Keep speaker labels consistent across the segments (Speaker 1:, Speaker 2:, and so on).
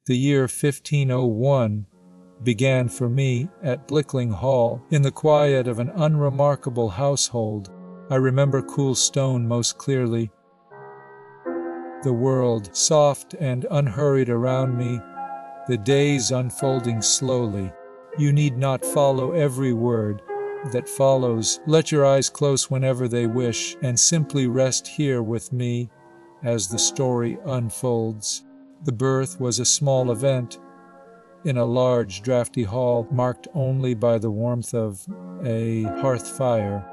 Speaker 1: The year 1501 began for me at Blickling Hall, in the quiet of an unremarkable household. I remember cool stone most clearly. The world, soft and unhurried around me, the days unfolding slowly. You need not follow every word that follows. Let your eyes close whenever they wish, and simply rest here with me as the story unfolds. The birth was a small event in a large, drafty hall, marked only by the warmth of a hearth fire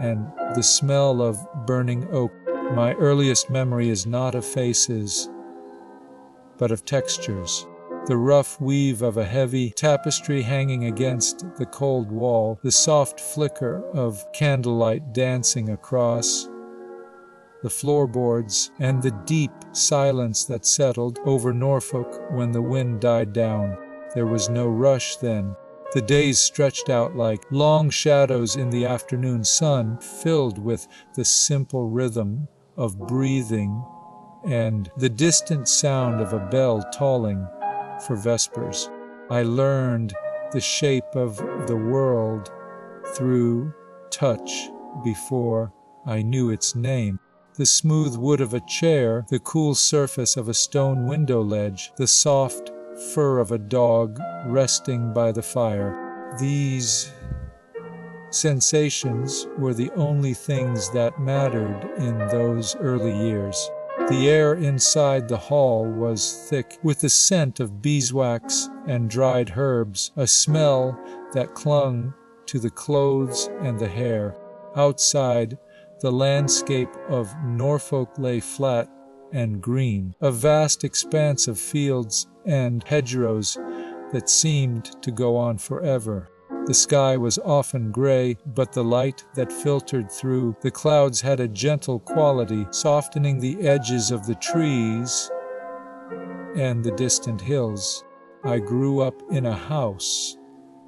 Speaker 1: and the smell of burning oak. My earliest memory is not of faces, but of textures. The rough weave of a heavy tapestry hanging against the cold wall, the soft flicker of candlelight dancing across the floorboards, and the deep silence that settled over Norfolk when the wind died down. There was no rush then. The days stretched out like long shadows in the afternoon sun, filled with the simple rhythm of breathing and the distant sound of a bell tolling for vespers. I learned the shape of the world through touch before I knew its name. The smooth wood of a chair, the cool surface of a stone window ledge, the soft fur of a dog resting by the fire. These sensations were the only things that mattered in those early years. The air inside the hall was thick with the scent of beeswax and dried herbs, a smell that clung to the clothes and the hair. Outside, the landscape of Norfolk lay flat and green, a vast expanse of fields and hedgerows that seemed to go on forever. The sky was often gray, but the light that filtered through the clouds had a gentle quality, softening the edges of the trees and the distant hills. I grew up in a house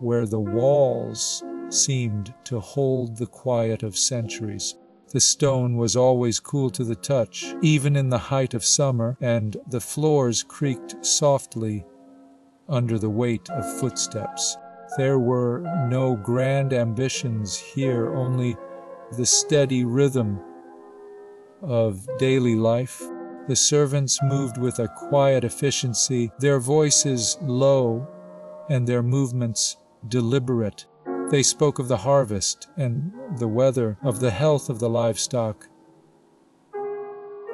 Speaker 1: where the walls seemed to hold the quiet of centuries. The stone was always cool to the touch, even in the height of summer, and the floors creaked softly under the weight of footsteps. There were no grand ambitions here, only the steady rhythm of daily life. The servants moved with a quiet efficiency, their voices low and their movements deliberate. They spoke of the harvest and the weather, of the health of the livestock,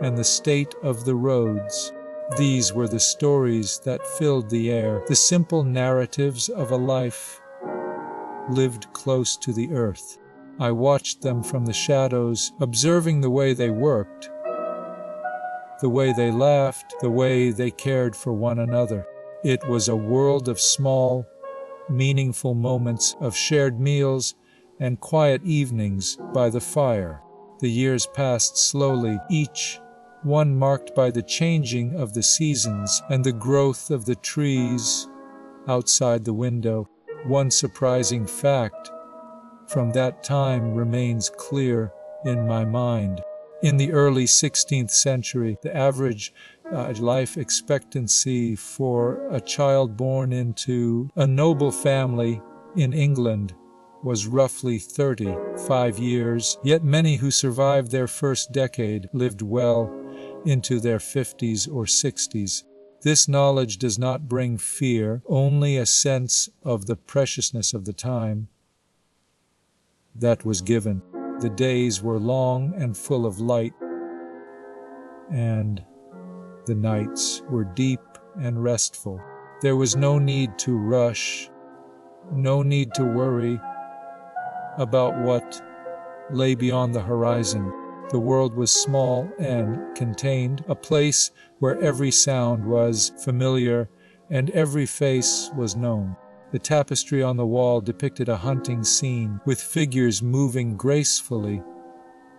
Speaker 1: and the state of the roads. These were the stories that filled the air, the simple narratives of a life lived close to the earth. I watched them from the shadows, observing the way they worked, the way they laughed, the way they cared for one another. It was a world of small, meaningful moments, of shared meals and quiet evenings by the fire. The years passed slowly, each one marked by the changing of the seasons and the growth of the trees outside the window. One surprising fact from that time remains clear in my mind. In the early 16th century, the average life expectancy for a child born into a noble family in England was roughly 35 years, yet many who survived their first decade lived well into their 50s or 60s. This knowledge does not bring fear, only a sense of the preciousness of the time that was given. The days were long and full of light, and the nights were deep and restful. There was no need to rush, no need to worry about what lay beyond the horizon. The world was small and contained, a place where every sound was familiar and every face was known. The tapestry on the wall depicted a hunting scene, with figures moving gracefully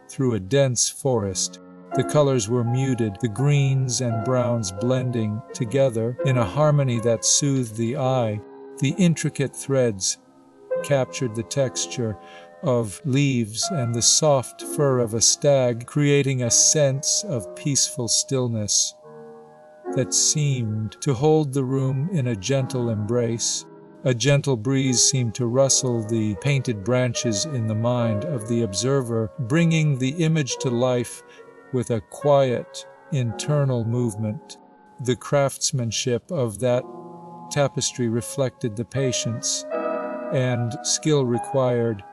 Speaker 1: through a dense forest. The colors were muted, the greens and browns blending together in a harmony that soothed the eye. The intricate threads captured the texture of leaves and the soft fur of a stag, creating a sense of peaceful stillness. that seemed to hold the room in a gentle embrace. A gentle breeze seemed to rustle the painted branches in the mind of the observer, bringing the image to life with a quiet, internal movement. The craftsmanship of that tapestry reflected the patience and skill required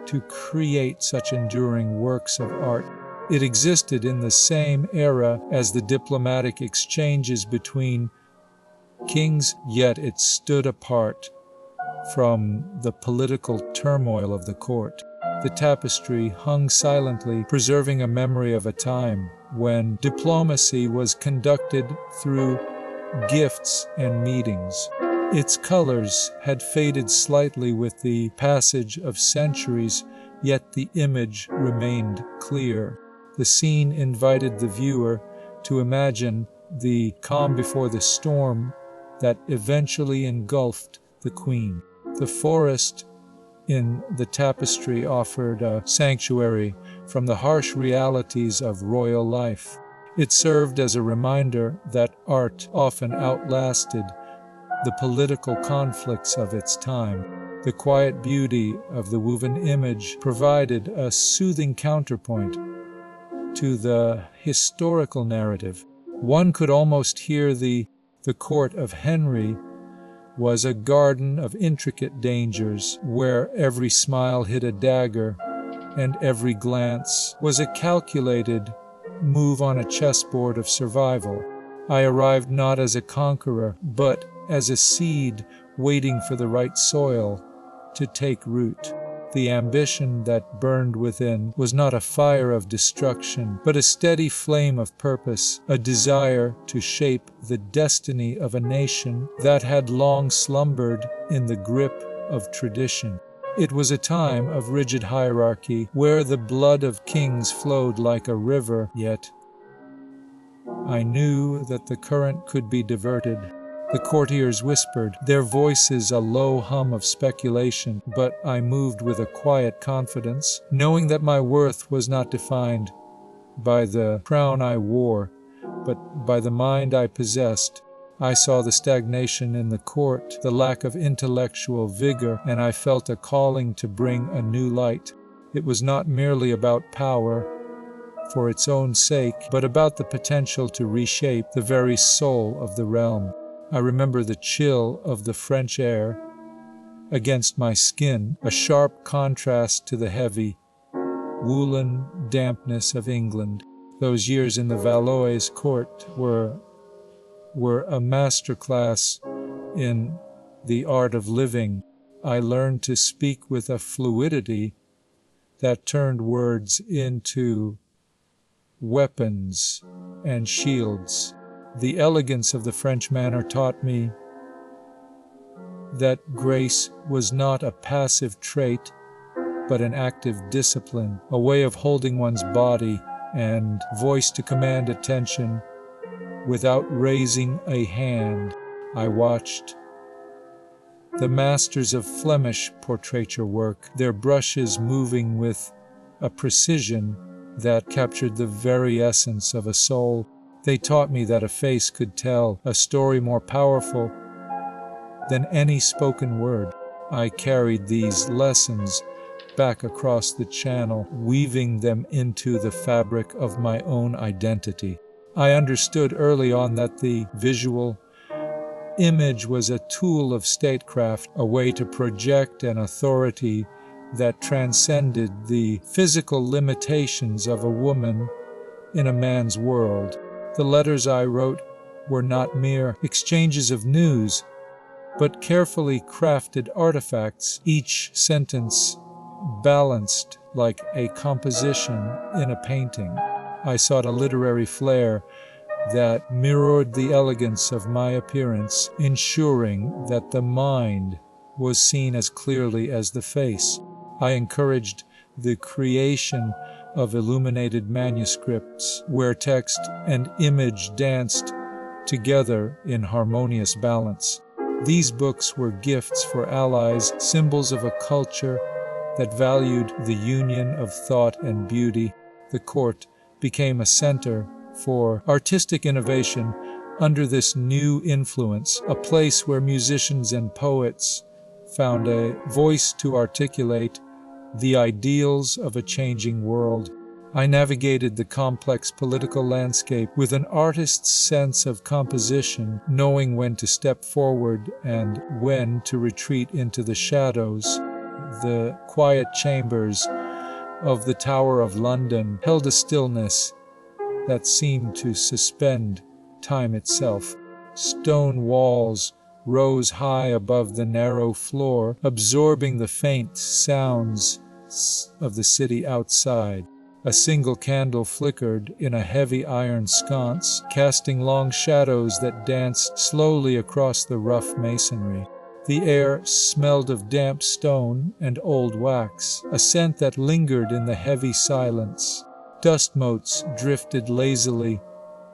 Speaker 1: to create such enduring works of art. It existed in the same era as the diplomatic exchanges between kings, yet it stood apart from the political turmoil of the court. The tapestry hung silently, preserving a memory of a time when diplomacy was conducted through gifts and meetings. Its colors had faded slightly with the passage of centuries, yet the image remained clear. The scene invited the viewer to imagine the calm before the storm that eventually engulfed the queen. The forest in the tapestry offered a sanctuary from the harsh realities of royal life. It served as a reminder that art often outlasted the political conflicts of its time. The quiet beauty of the woven image provided a soothing counterpoint to the historical narrative. One could almost hear the court of Henry was a garden of intricate dangers, where every smile hid a dagger, and every glance was a calculated move on a chessboard of survival. I arrived not as a conqueror, but as a seed waiting for the right soil to take root. The ambition that burned within was not a fire of destruction, but a steady flame of purpose, a desire to shape the destiny of a nation that had long slumbered in the grip of tradition. It was a time of rigid hierarchy, where the blood of kings flowed like a river, yet I knew that the current could be diverted. The courtiers whispered, their voices a low hum of speculation, but I moved with a quiet confidence, knowing that my worth was not defined by the crown I wore, but by the mind I possessed. I saw the stagnation in the court, the lack of intellectual vigor, and I felt a calling to bring a new light. It was not merely about power for its own sake, but about the potential to reshape the very soul of the realm. I remember the chill of the French air against my skin, a sharp contrast to the heavy, woolen dampness of England. Those years in the Valois court were a masterclass in the art of living. I learned to speak with a fluidity that turned words into weapons and shields. The elegance of the French manner taught me that grace was not a passive trait, but an active discipline, a way of holding one's body and voice to command attention without raising a hand. I watched the masters of Flemish portraiture work, their brushes moving with a precision that captured the very essence of a soul. They taught me that a face could tell a story more powerful than any spoken word. I carried these lessons back across the channel, weaving them into the fabric of my own identity. I understood early on that the visual image was a tool of statecraft, a way to project an authority that transcended the physical limitations of a woman in a man's world. The letters I wrote were not mere exchanges of news, but carefully crafted artifacts, each sentence balanced like a composition in a painting. I sought a literary flair that mirrored the elegance of my appearance, ensuring that the mind was seen as clearly as the face. I encouraged the creation of illuminated manuscripts where text and image danced together in harmonious balance. These books were gifts for allies, symbols of a culture that valued the union of thought and beauty. The court became a center for artistic innovation Under this new influence, a place where musicians and poets found a voice to articulate the ideals of a changing world, I navigated the complex political landscape with an artist's sense of composition, knowing when to step forward and when to retreat into the shadows. The quiet chambers of the Tower of London held a stillness that seemed to suspend time itself. Stone walls rose high above the narrow floor, absorbing the faint sounds of the city outside. A single candle flickered in a heavy iron sconce, casting long shadows that danced slowly across the rough masonry. The air smelled of damp stone and old wax, a scent that lingered in the heavy silence. Dust motes drifted lazily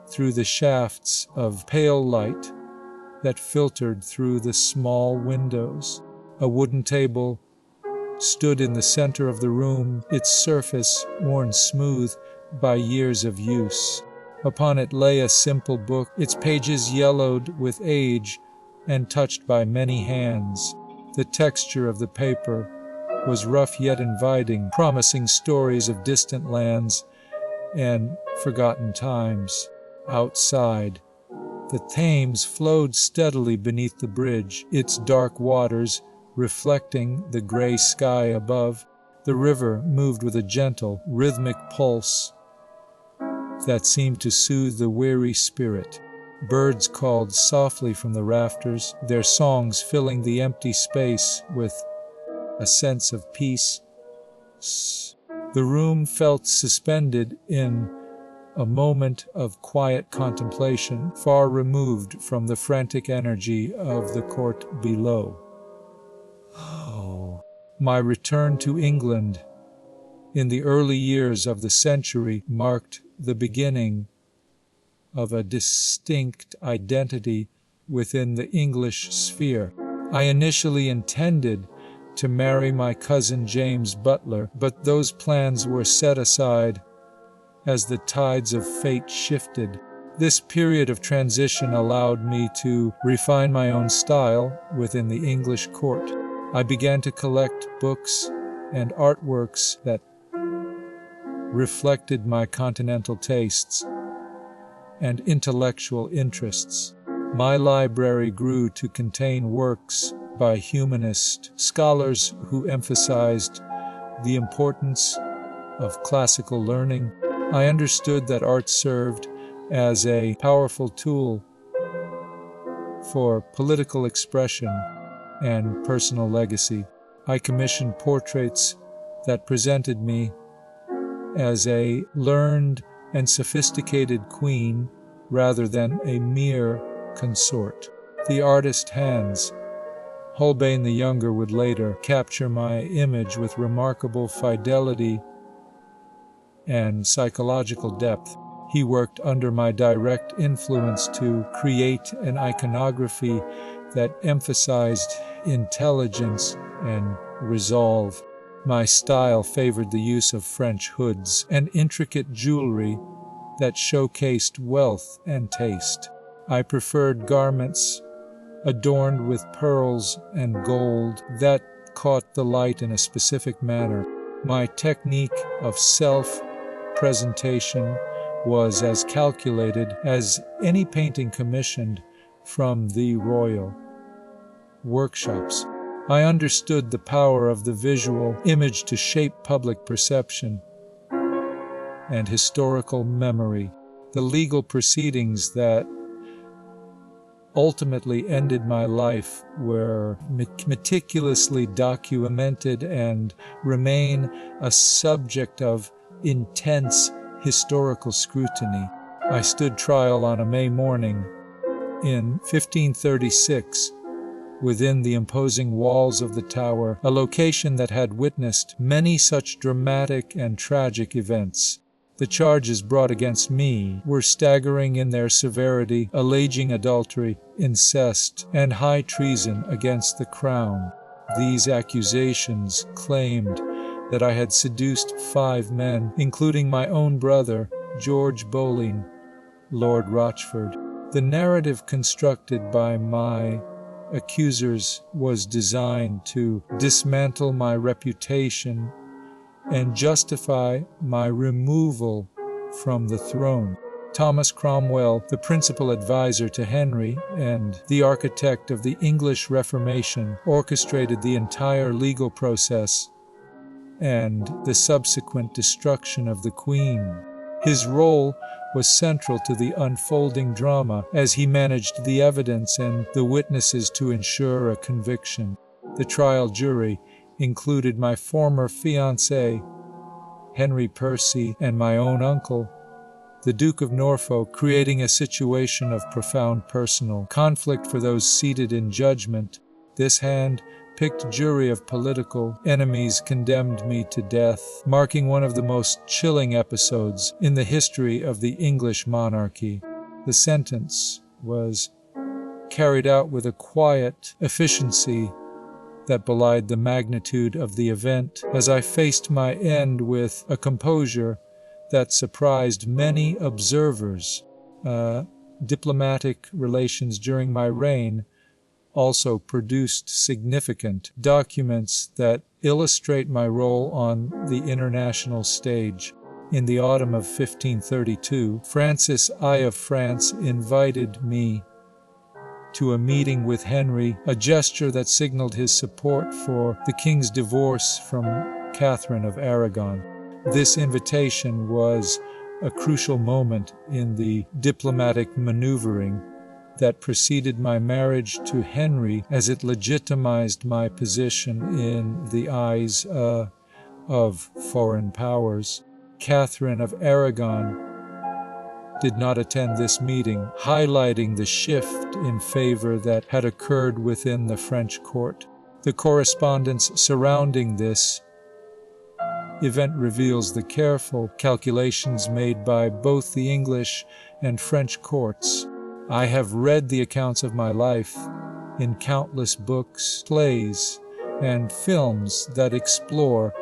Speaker 1: through the shafts of pale light that filtered through the small windows. A wooden table stood in the center of the room, its surface worn smooth by years of use. Upon it lay a simple book, its pages yellowed with age and touched by many hands. The texture of the paper was rough yet inviting, promising stories of distant lands and forgotten times. Outside, the Thames flowed steadily beneath the bridge, its dark waters reflecting the gray sky above. The river moved with a gentle, rhythmic pulse that seemed to soothe the weary spirit. Birds called softly from the rafters, their songs filling the empty space with a sense of peace. The room felt suspended in a moment of quiet contemplation, far removed from the frantic energy of the court below. My return to England in the early years of the century marked the beginning of a distinct identity within the English sphere. I initially intended to marry my cousin James Butler, but those plans were set aside as the tides of fate shifted. This period of transition allowed me to refine my own style within the English court. I began to collect books and artworks that reflected my continental tastes and intellectual interests. My library grew to contain works by humanist scholars who emphasized the importance of classical learning. I understood that art served as a powerful tool for political expression and personal legacy. I commissioned portraits that presented me as a learned and sophisticated queen rather than a mere consort. The artist Hans Holbein the Younger would later capture my image with remarkable fidelity and psychological depth. He worked under my direct influence to create an iconography that emphasized intelligence and resolve. My style favored the use of French hoods and intricate jewelry that showcased wealth and taste. I preferred garments adorned with pearls and gold that caught the light in a specific manner. My technique of self-presentation was as calculated as any painting commissioned from the royal workshops. I understood the power of the visual image to shape public perception and historical memory. The legal proceedings that ultimately ended my life were meticulously documented and remain a subject of intense historical scrutiny. I stood trial on a May morning in 1536 within the imposing walls of the Tower, a location that had witnessed many such dramatic and tragic events. The charges brought against me were staggering in their severity, alleging adultery, incest, and high treason against the crown. These accusations claimed that I had seduced 5 men, including my own brother, George Boleyn, Lord Rochford. The narrative constructed by my accusers was designed to dismantle my reputation and justify my removal from the throne. Thomas Cromwell, the principal advisor to Henry and the architect of the English Reformation, orchestrated the entire legal process and the subsequent destruction of the Queen. His role was central to the unfolding drama as he managed the evidence and the witnesses to ensure a conviction. The trial jury included my former fiancé, Henry Percy, and my own uncle, the Duke of Norfolk, creating a situation of profound personal conflict for those seated in judgment. This hand-picked jury of political enemies condemned me to death, marking one of the most chilling episodes in the history of the English monarchy. The sentence was carried out with a quiet efficiency that belied the magnitude of the event, as I faced my end with a composure that surprised many observers. Diplomatic relations during my reign also produced significant documents that illustrate my role on the international stage. In the autumn of 1532, Francis I of France invited me to a meeting with Henry, a gesture that signaled his support for the king's divorce from Catherine of Aragon. This invitation was a crucial moment in the diplomatic maneuvering that preceded my marriage to Henry, as it legitimized my position in the eyes of foreign powers. Catherine of Aragon did not attend this meeting, highlighting the shift in favor that had occurred within the French court. The correspondence surrounding this event reveals the careful calculations made by both the English and French courts. I have read the accounts of my life in countless books, plays, and films that explore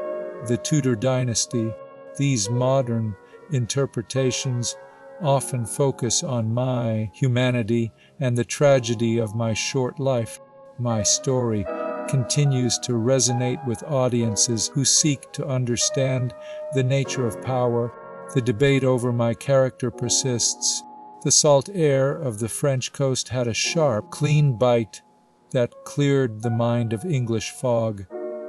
Speaker 1: the Tudor dynasty. These modern interpretations often focus on my humanity and the tragedy of my short life. My story continues to resonate with audiences who seek to understand the nature of power. The debate over my character persists. The salt air of the French coast had a sharp, clean bite that cleared the mind of English fog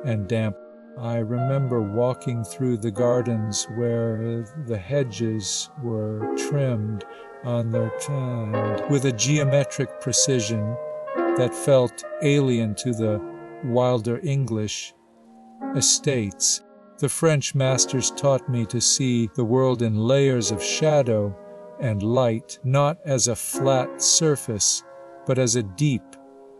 Speaker 1: and damp. I remember walking through the gardens where the hedges were trimmed on their end with a geometric precision that felt alien to the wilder English estates. The French masters taught me to see the world in layers of shadow and light, not as a flat surface, but as a deep,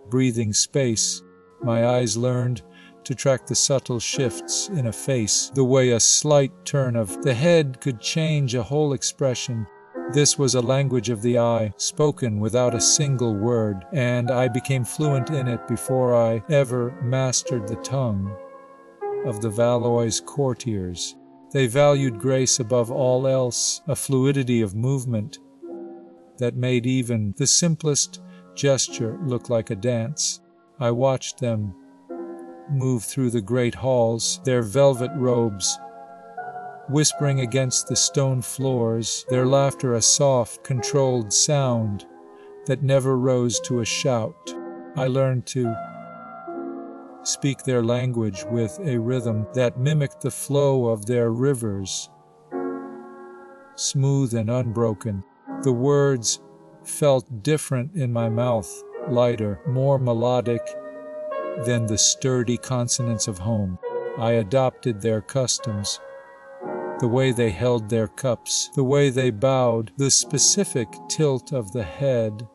Speaker 1: breathing space. My eyes learned to track the subtle shifts in a face, the way a slight turn of the head could change a whole expression. This was a language of the eye, spoken without a single word, and I became fluent in it before I ever mastered the tongue of the Valois courtiers. They valued grace above all else, a fluidity of movement that made even the simplest gesture look like a dance. I watched them move through the great halls, their velvet robes whispering against the stone floors, their laughter a soft, controlled sound that never rose to a shout. I learned to speak their language with a rhythm that mimicked the flow of their rivers, smooth and unbroken. The words felt different in my mouth, lighter, more melodic than the sturdy consonants of home. I adopted their customs, the way they held their cups, the way they bowed, the specific tilt of the head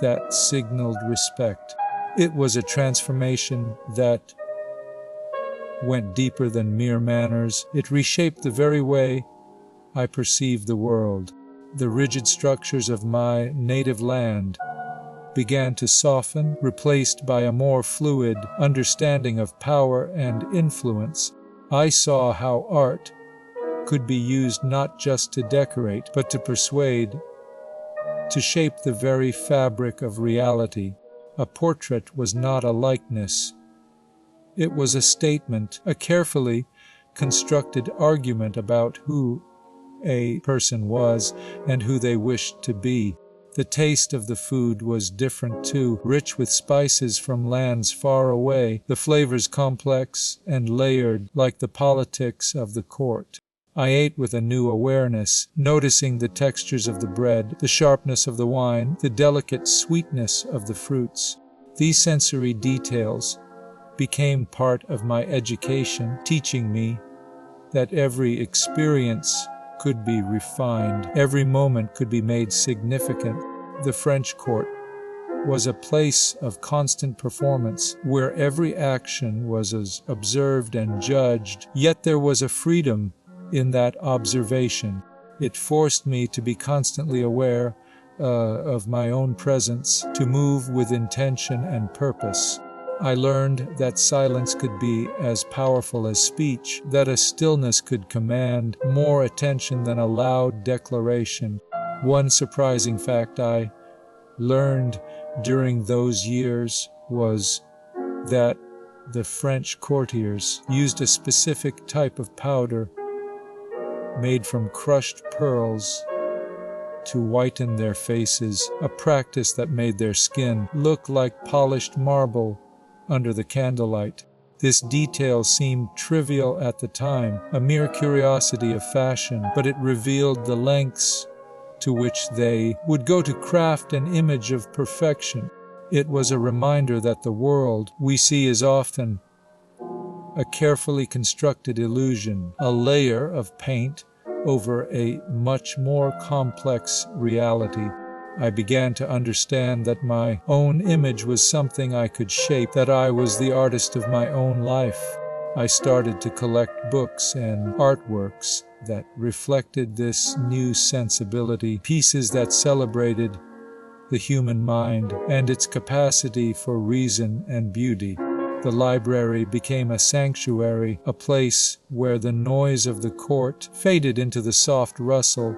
Speaker 1: that signaled respect. It was a transformation that went deeper than mere manners. It reshaped the very way I perceived the world. The rigid structures of my native land began to soften, replaced by a more fluid understanding of power and influence. I saw how art could be used not just to decorate, but to persuade, to shape the very fabric of reality. A portrait was not a likeness. It was a statement, a carefully constructed argument about who a person was and who they wished to be. The taste of the food was different too, rich with spices from lands far away, the flavors complex and layered like the politics of the court. I ate with a new awareness, noticing the textures of the bread, the sharpness of the wine, the delicate sweetness of the fruits. These sensory details became part of my education, teaching me that every experience could be refined, every moment could be made significant. The French court was a place of constant performance, where every action was observed and judged, yet there was a freedom in that observation. It forced me to be constantly aware of my own presence, to move with intention and purpose. I learned that silence could be as powerful as speech, that a stillness could command more attention than a loud declaration. One surprising fact I learned during those years was that the French courtiers used a specific type of powder made from crushed pearls to whiten their faces, a practice that made their skin look like polished marble under the candlelight. This detail seemed trivial at the time, a mere curiosity of fashion, but it revealed the lengths to which they would go to craft an image of perfection. It was a reminder that the world we see is often a carefully constructed illusion, a layer of paint over a much more complex reality. I began to understand that my own image was something I could shape, that I was the artist of my own life. I started to collect books and artworks that reflected this new sensibility, pieces that celebrated the human mind and its capacity for reason and beauty. The library became a sanctuary, a place where the noise of the court faded into the soft rustle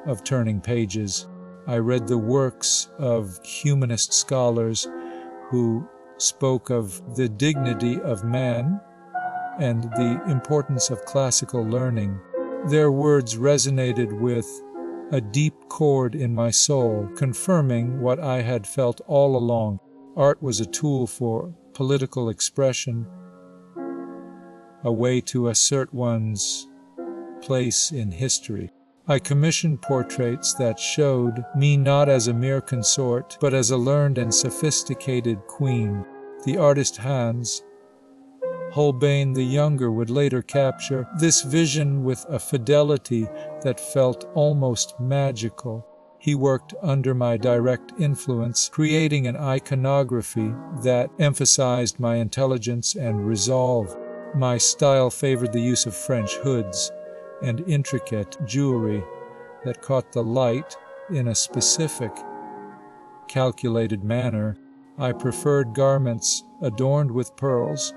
Speaker 1: of turning pages. I read the works of humanist scholars who spoke of the dignity of man and the importance of classical learning. Their words resonated with a deep chord in my soul, confirming what I had felt all along. Art was a tool for political expression, a way to assert one's place in history. I commissioned portraits that showed me not as a mere consort, but as a learned and sophisticated queen. The artist Hans Holbein the Younger would later capture this vision with a fidelity that felt almost magical. He worked under my direct influence, creating an iconography that emphasized my intelligence and resolve. My style favored the use of French hoods and intricate jewelry that caught the light in a specific, calculated manner. I preferred garments adorned with pearls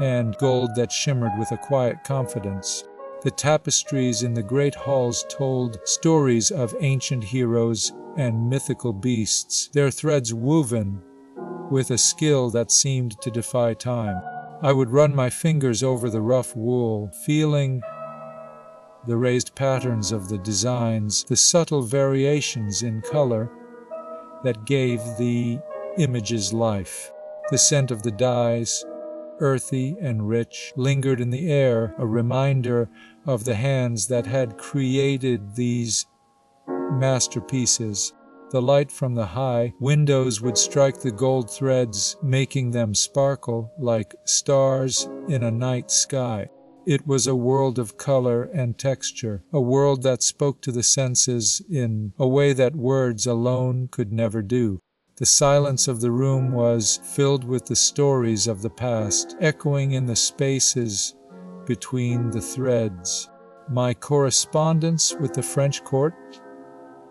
Speaker 1: and gold that shimmered with a quiet confidence. The tapestries in the great halls told stories of ancient heroes and mythical beasts, their threads woven with a skill that seemed to defy time. I would run my fingers over the rough wool, feeling the raised patterns of the designs, the subtle variations in color that gave the images life. The scent of the dyes, earthy and rich, lingered in the air, a reminder of the hands that had created these masterpieces. The light from the high windows would strike the gold threads, making them sparkle like stars in a night sky. It was a world of color and texture, a world that spoke to the senses in a way that words alone could never do. The silence of the room was filled with the stories of the past, echoing in the spaces between the threads. My correspondence with the French court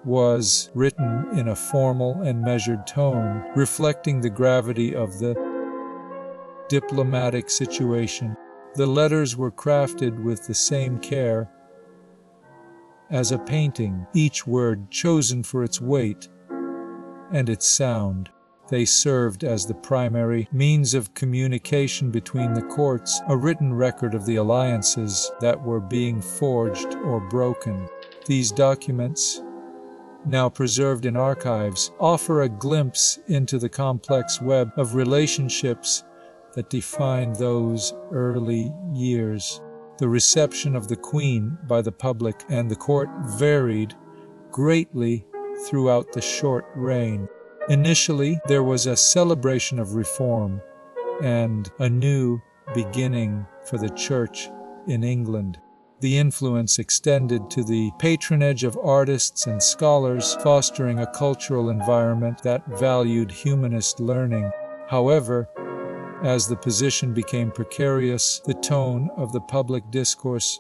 Speaker 1: was written in a formal and measured tone, reflecting the gravity of the diplomatic situation. The letters were crafted with the same care as a painting, each word chosen for its weight and its sound. They served as the primary means of communication between the courts, a written record of the alliances that were being forged or broken. These documents, now preserved in archives, offer a glimpse into the complex web of relationships that defined those early years. The reception of the Queen by the public and the court varied greatly throughout the short reign. Initially, there was a celebration of reform and a new beginning for the Church in England. The influence extended to the patronage of artists and scholars, fostering a cultural environment that valued humanist learning. However, as the position became precarious, the tone of the public discourse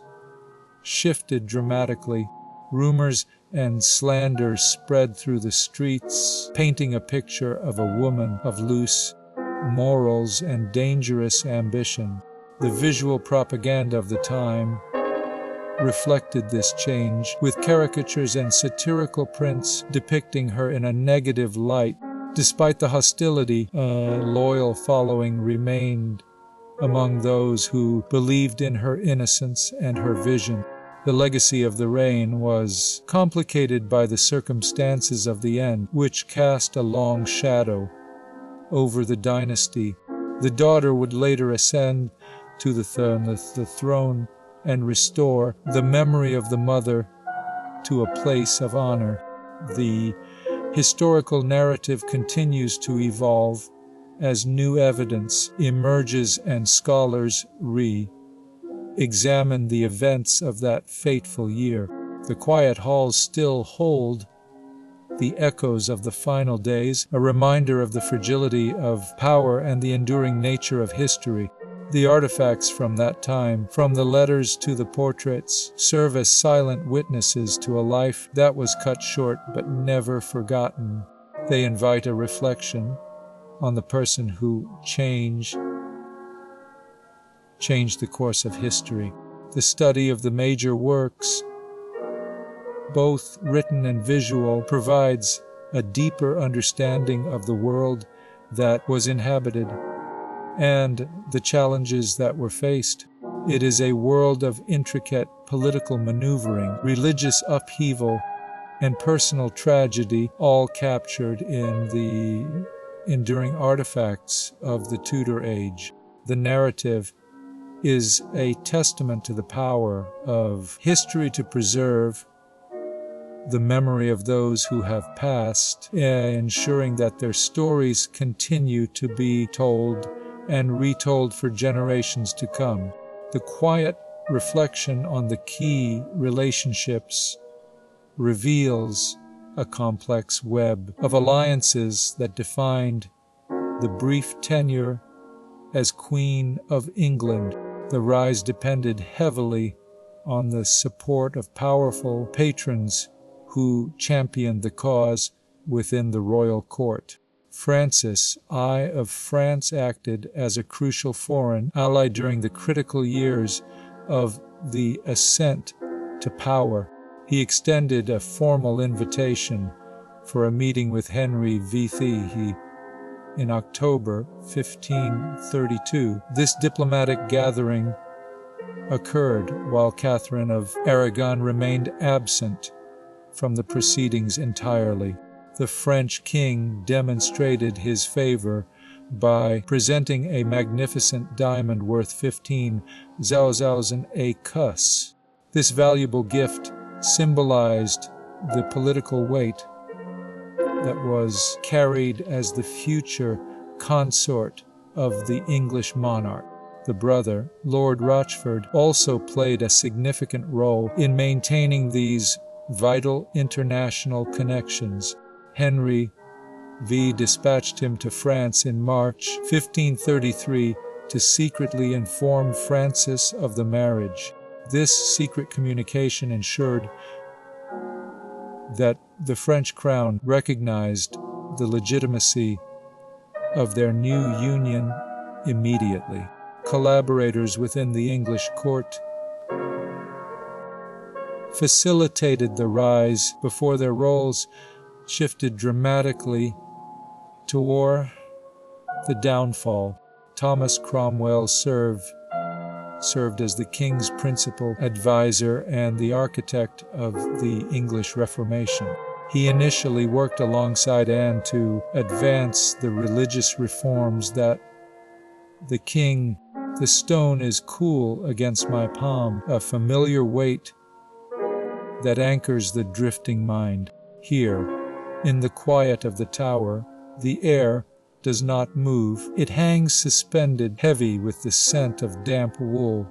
Speaker 1: shifted dramatically. Rumors and slander spread through the streets, painting a picture of a woman of loose morals and dangerous ambition. The visual propaganda of the time reflected this change, with caricatures and satirical prints depicting her in a negative light. Despite the hostility, a loyal following remained among those who believed in her innocence and her vision. The legacy of the reign was complicated by the circumstances of the end, which cast a long shadow over the dynasty. The daughter would later ascend to the throne and restore the memory of the mother to a place of honor. The historical narrative continues to evolve as new evidence emerges and scholars examine the events of that fateful year. The quiet halls still hold the echoes of the final days, a reminder of the fragility of power and the enduring nature of history. The artifacts from that time, from the letters to the portraits, serve as silent witnesses to a life that was cut short but never forgotten. They invite a reflection on the person who changed the course of history. The study of the major works, both written and visual, provides a deeper understanding of the world that was inhabited and the challenges that were faced. It is a world of intricate political maneuvering, religious upheaval, and personal tragedy, all captured in the enduring artifacts of the Tudor age. The narrative is a testament to the power of history to preserve the memory of those who have passed, ensuring that their stories continue to be told and retold for generations to come. The quiet reflection on the key relationships reveals a complex web of alliances that defined the brief tenure as Queen of England. The rise depended heavily on the support of powerful patrons who championed the cause within the royal court. Francis I of France acted as a crucial foreign ally during the critical years of the ascent to power. He extended a formal invitation for a meeting with Henry VIII in October 1532. This diplomatic gathering occurred while Catherine of Aragon remained absent from the proceedings entirely. The French king demonstrated his favor by presenting a magnificent diamond worth 15,000 écus. This valuable gift symbolized the political weight that was carried as the future consort of the English monarch. The brother, Lord Rochford, also played a significant role in maintaining these vital international connections. Henry V dispatched him to France in March 1533 to secretly inform Francis of the marriage. This secret communication ensured that the French crown recognized the legitimacy of their new union immediately. Collaborators within the English court facilitated the rise before their roles shifted dramatically toward the downfall. Thomas Cromwell served as the king's principal advisor and the architect of the English Reformation. He initially worked alongside Anne to advance the religious reforms that the king, the stone is cool against my palm, a familiar weight that anchors the drifting mind. Here, in the quiet of the tower, the air does not move. It hangs suspended, heavy with the scent of damp wool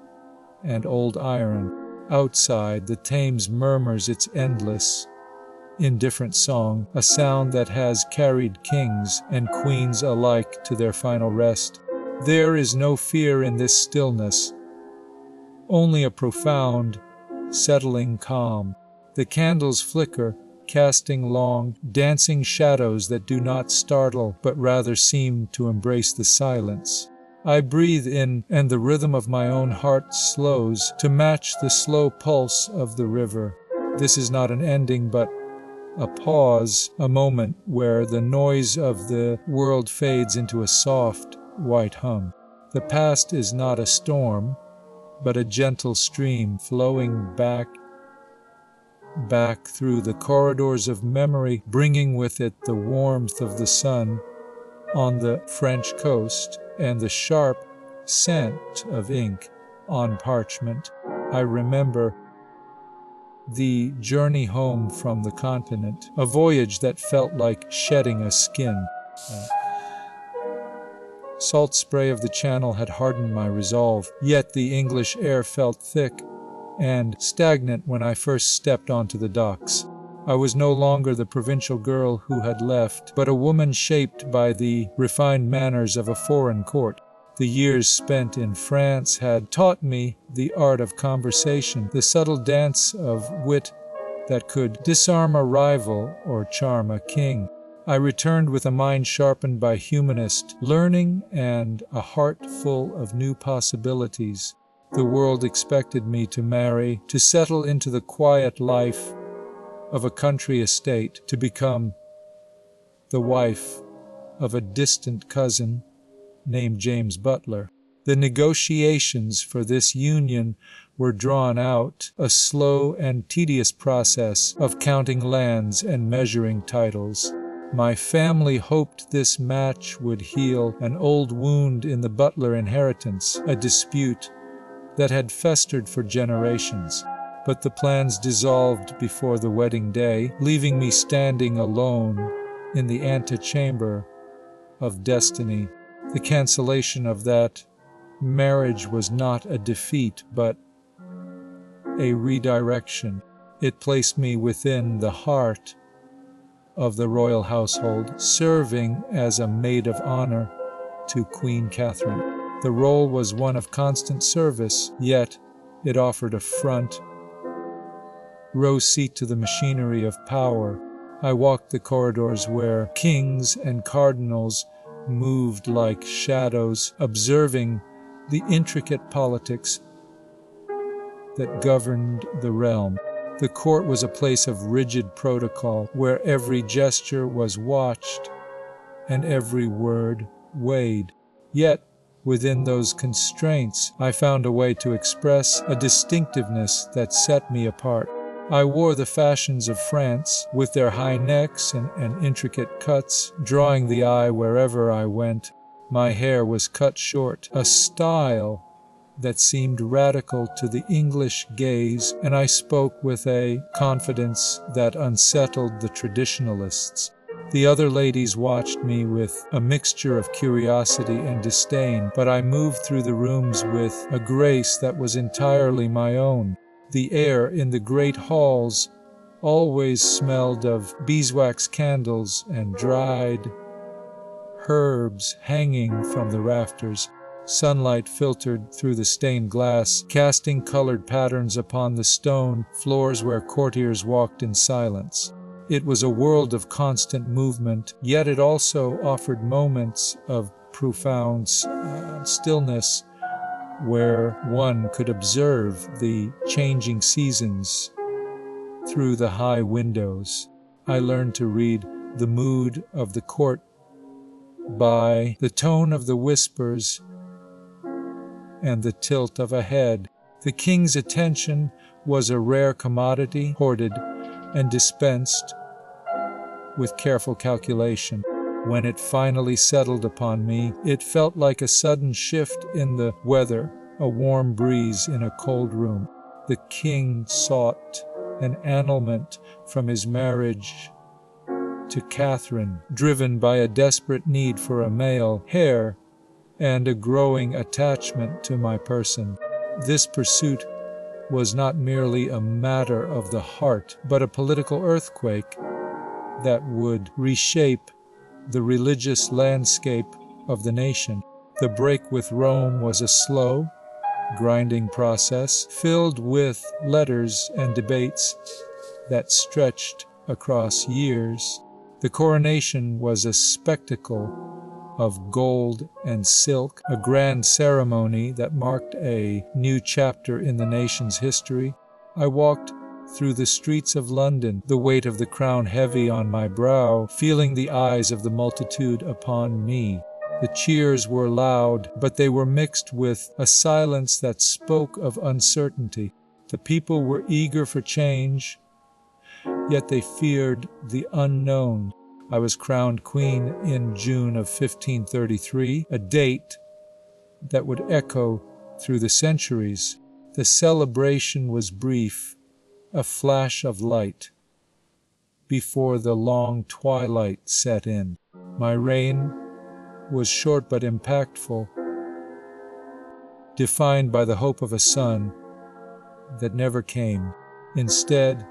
Speaker 1: and old iron. Outside, the Thames murmurs its endless, indifferent song, a sound that has carried kings and queens alike to their final rest. There is no fear in this stillness, only a profound, settling calm. The candles flicker, casting long, dancing shadows that do not startle, but rather seem to embrace the silence. I breathe in, and the rhythm of my own heart slows to match the slow pulse of the river. This is not an ending, but a pause, a moment where the noise of the world fades into a soft, white hum. The past is not a storm, but a gentle stream flowing back through the corridors of memory, bringing with it the warmth of the sun on the French coast and the sharp scent of ink on parchment. I remember the journey home from the continent, a voyage that felt like shedding a skin. Salt spray of the Channel had hardened my resolve, yet the English air felt thick and stagnant when I first stepped onto the docks. I was no longer the provincial girl who had left, but a woman shaped by the refined manners of a foreign court. The years spent in France had taught me the art of conversation, the subtle dance of wit that could disarm a rival or charm a king. I returned with a mind sharpened by humanist learning and a heart full of new possibilities. The world expected me to marry, to settle into the quiet life of a country estate, to become the wife of a distant cousin named James Butler. The negotiations for this union were drawn out, a slow and tedious process of counting lands and measuring titles. My family hoped this match would heal an old wound in the Butler inheritance, a dispute that had festered for generations. But the plans dissolved before the wedding day, leaving me standing alone in the antechamber of destiny. The cancellation of that marriage was not a defeat, but a redirection. It placed me within the heart of the royal household, serving as a maid of honor to Queen Catherine. The role was one of constant service, yet it offered a front row seat to the machinery of power. I walked the corridors where kings and cardinals moved like shadows, observing the intricate politics that governed the realm. The court was a place of rigid protocol, where every gesture was watched and every word weighed. Yet, within those constraints, I found a way to express a distinctiveness that set me apart. I wore the fashions of France, with their high necks and intricate cuts, drawing the eye wherever I went. My hair was cut short, a style that seemed radical to the English gaze, and I spoke with a confidence that unsettled the traditionalists. The other ladies watched me with a mixture of curiosity and disdain, but I moved through the rooms with a grace that was entirely my own. The air in the great halls always smelled of beeswax candles and dried herbs hanging from the rafters. Sunlight filtered through the stained glass, casting colored patterns upon the stone floors where courtiers walked in silence. It was a world of constant movement, yet it also offered moments of profound stillness where one could observe the changing seasons through the high windows. I learned to read the mood of the court by the tone of the whispers and the tilt of a head. The king's attention was a rare commodity, hoarded and dispensed with careful calculation. When it finally settled upon me, it felt like a sudden shift in the weather, a warm breeze in a cold room. The king sought an annulment from his marriage to Catherine, driven by a desperate need for a male heir and a growing attachment to my person. This pursuit was not merely a matter of the heart, but a political earthquake that would reshape the religious landscape of the nation. The break with Rome was a slow, grinding process, filled with letters and debates that stretched across years. The coronation was a spectacle of gold and silk, a grand ceremony that marked a new chapter in the nation's history. I walked through the streets of London, the weight of the crown heavy on my brow, feeling the eyes of the multitude upon me. The cheers were loud, but they were mixed with a silence that spoke of uncertainty. The people were eager for change, yet they feared the unknown. I was crowned queen in June of 1533, a date that would echo through the centuries. The celebration was brief, a flash of light before the long twilight set in. My reign was short but impactful, defined by the hope of a son that never came. Instead,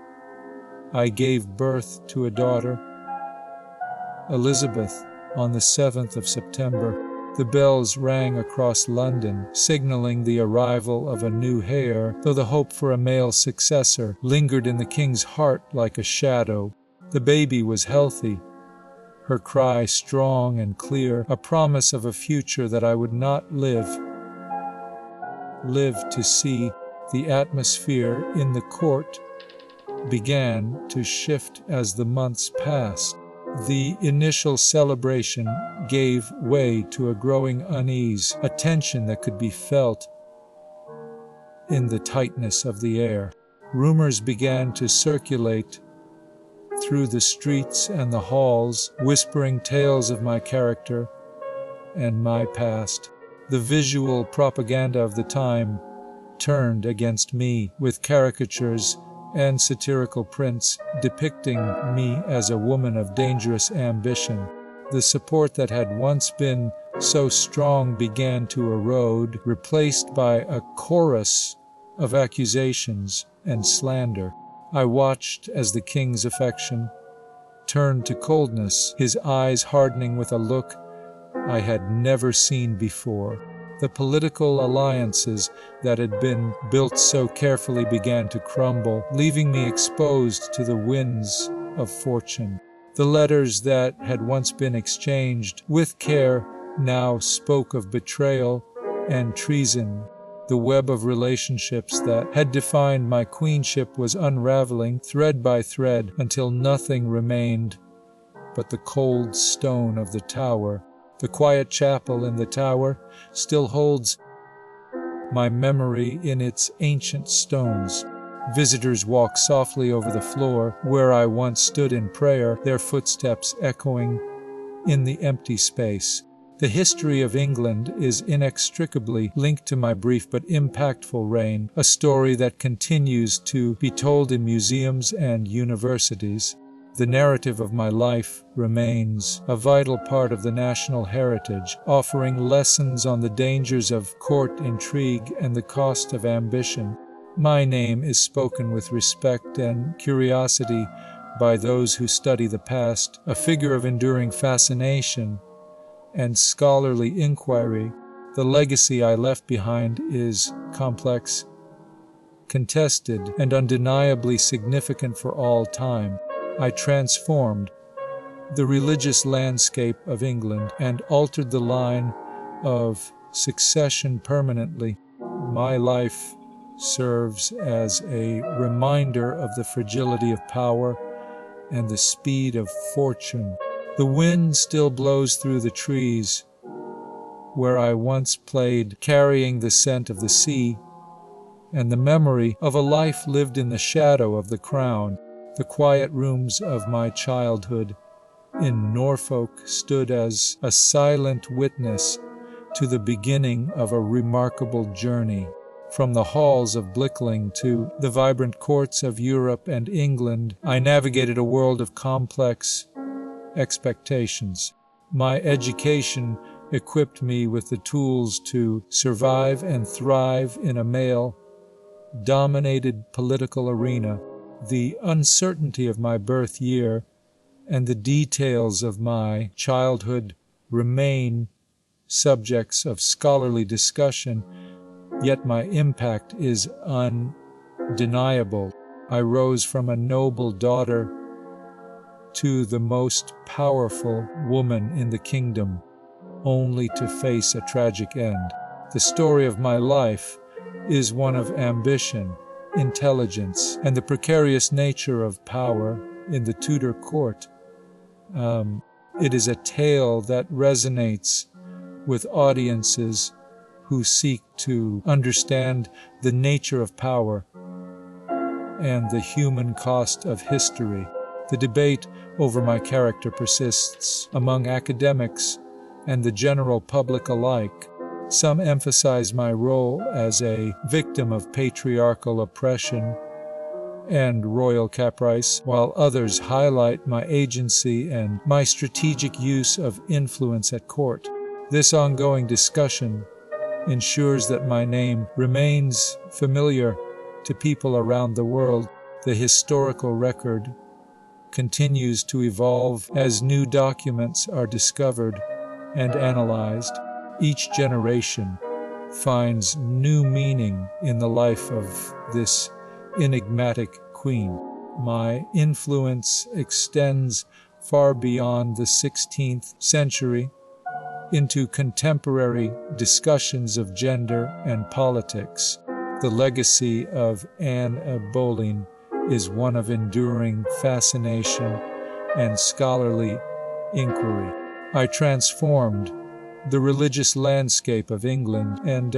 Speaker 1: I gave birth to a daughter, Elizabeth, on the 7th of September. The bells rang across London, signaling the arrival of a new heir, though the hope for a male successor lingered in the king's heart like a shadow. The baby was healthy, her cry strong and clear, a promise of a future that I would not live to see. The atmosphere in the court began to shift as the months passed. The initial celebration gave way to a growing unease, a tension that could be felt in the tightness of the air. Rumors began to circulate through the streets and the halls, whispering tales of my character and my past. The visual propaganda of the time turned against me, with caricatures and satirical prints depicting me as a woman of dangerous ambition. The support that had once been so strong began to erode, replaced by a chorus of accusations and slander. I watched as the king's affection turned to coldness, his eyes hardening with a look I had never seen before. The political alliances that had been built so carefully began to crumble, leaving me exposed to the winds of fortune. The letters that had once been exchanged with care now spoke of betrayal and treason. The web of relationships that had defined my queenship was unraveling thread by thread until nothing remained but the cold stone of the tower. The quiet chapel in the tower still holds my memory in its ancient stones. Visitors walk softly over the floor where I once stood in prayer, their footsteps echoing in the empty space. The history of England is inextricably linked to my brief but impactful reign, a story that continues to be told in museums and universities. The narrative of my life remains a vital part of the national heritage, offering lessons on the dangers of court intrigue and the cost of ambition. My name is spoken with respect and curiosity by those who study the past, a figure of enduring fascination and scholarly inquiry. The legacy I left behind is complex, contested, and undeniably significant for all time. I transformed the religious landscape of England and altered the line of succession permanently. My life serves as a reminder of the fragility of power and the speed of fortune. The wind still blows through the trees where I once played, carrying the scent of the sea, and the memory of a life lived in the shadow of the crown. The quiet rooms of my childhood in Norfolk stood as a silent witness to the beginning of a remarkable journey. From the halls of Blickling to the vibrant courts of Europe and England, I navigated a world of complex expectations. My education equipped me with the tools to survive and thrive in a male-dominated political arena. The uncertainty of my birth year and the details of my childhood remain subjects of scholarly discussion, yet my impact is undeniable. I rose from a noble daughter to the most powerful woman in the kingdom, only to face a tragic end. The story of my life is one of ambition, intelligence, and the precarious nature of power in the Tudor court. It is a tale that resonates with audiences who seek to understand the nature of power and the human cost of history. The debate over my character persists among academics and the general public alike. Some emphasize my role as a victim of patriarchal oppression and royal caprice, while others highlight my agency and my strategic use of influence at court. This ongoing discussion ensures that my name remains familiar to people around the world. The historical record continues to evolve as new documents are discovered and analyzed. Each generation finds new meaning in the life of this enigmatic queen. My influence extends far beyond the 16th century into contemporary discussions of gender and politics. The legacy of Anne Boleyn is one of enduring fascination and scholarly inquiry. I transformed the religious landscape of England and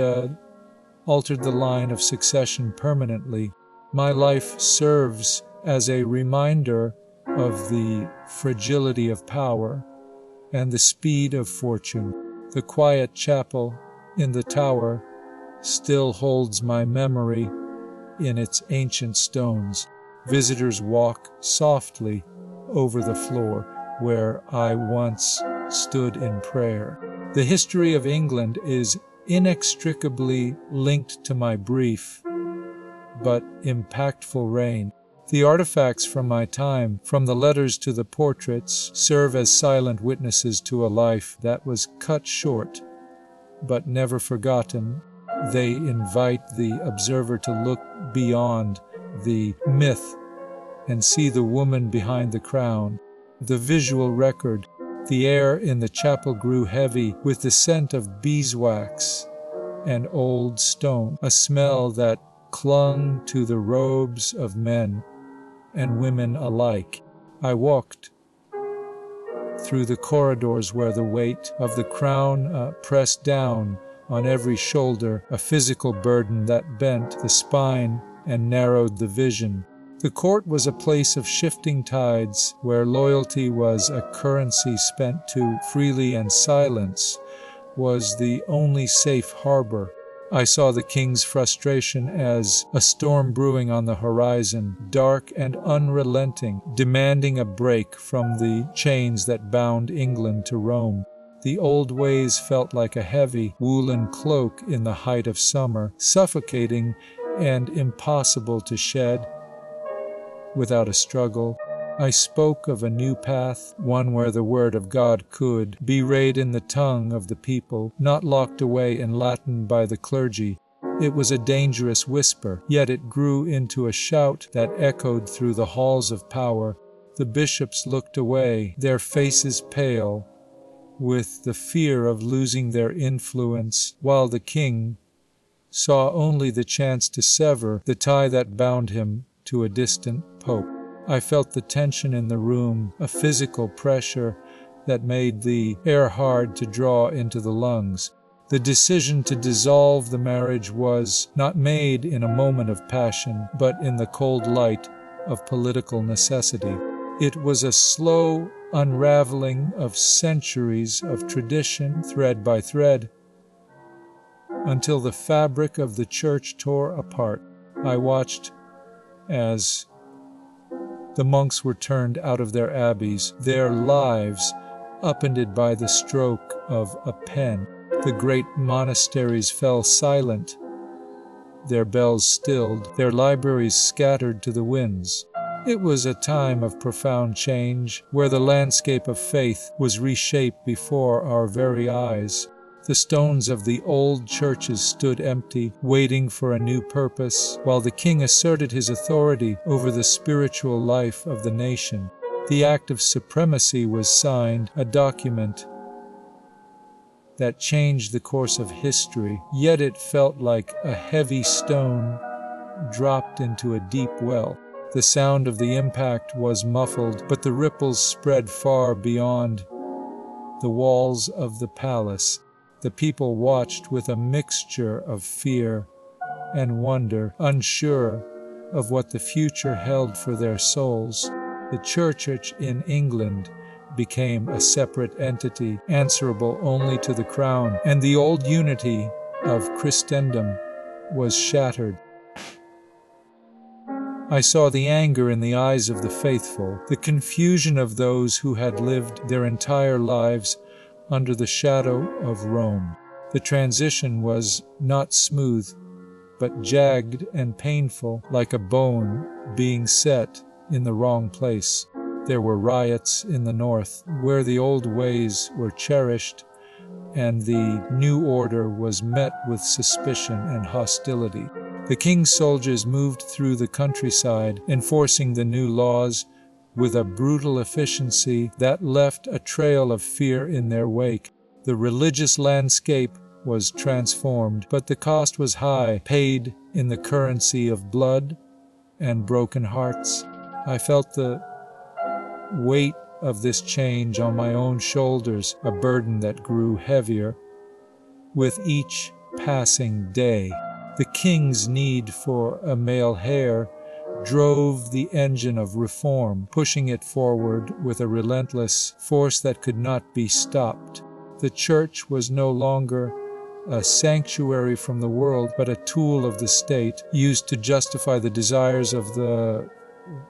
Speaker 1: altered the line of succession permanently. My life serves as a reminder of the fragility of power and the speed of fortune. The quiet chapel in the tower still holds my memory in its ancient stones. Visitors walk softly over the floor where I once stood in prayer. The history of England is inextricably linked to my brief but impactful reign. The artifacts from my time, from the letters to the portraits, serve as silent witnesses to a life that was cut short but never forgotten. They invite the observer to look beyond the myth and see the woman behind the crown. The visual record. The air in the chapel grew heavy with the scent of beeswax and old stone, a smell that clung to the robes of men and women alike. I walked through the corridors where the weight of the crown pressed down on every shoulder, a physical burden that bent the spine and narrowed the vision. The court was a place of shifting tides, where loyalty was a currency spent too freely and silence was the only safe harbor. I saw the king's frustration as a storm brewing on the horizon, dark and unrelenting, demanding a break from the chains that bound England to Rome. The old ways felt like a heavy woolen cloak in the height of summer, suffocating and impossible to shed without a struggle. I spoke of a new path, one where the word of God could be read in the tongue of the people, not locked away in Latin by the clergy. It was a dangerous whisper, yet it grew into a shout that echoed through the halls of power. The bishops looked away, their faces pale with the fear of losing their influence, while the king saw only the chance to sever the tie that bound him to a distant pope. I felt the tension in the room, a physical pressure that made the air hard to draw into the lungs. The decision to dissolve the marriage was not made in a moment of passion, but in the cold light of political necessity. It was a slow unraveling of centuries of tradition, thread by thread, until the fabric of the church tore apart. I watched as the monks were turned out of their abbeys, their lives upended by the stroke of a pen. The great monasteries fell silent, their bells stilled, their libraries scattered to the winds. It was a time of profound change, where the landscape of faith was reshaped before our very eyes. The stones of the old churches stood empty, waiting for a new purpose, while the king asserted his authority over the spiritual life of the nation. The Act of Supremacy was signed, a document that changed the course of history, yet it felt like a heavy stone dropped into a deep well. The sound of the impact was muffled, but the ripples spread far beyond the walls of the palace. The people watched with a mixture of fear and wonder, unsure of what the future held for their souls. The church in England became a separate entity, answerable only to the crown, and the old unity of Christendom was shattered. I saw the anger in the eyes of the faithful, the confusion of those who had lived their entire lives under the shadow of Rome. The transition was not smooth, but jagged and painful, like a bone being set in the wrong place. There were riots in the north, where the old ways were cherished, and the new order was met with suspicion and hostility. The king's soldiers moved through the countryside, enforcing the new laws with a brutal efficiency that left a trail of fear in their wake. The religious landscape was transformed, but the cost was high, paid in the currency of blood and broken hearts. I felt the weight of this change on my own shoulders, a burden that grew heavier with each passing day. The king's need for a male heir drove the engine of reform, pushing it forward with a relentless force that could not be stopped. The church was no longer a sanctuary from the world, but a tool of the state, used to justify the desires of the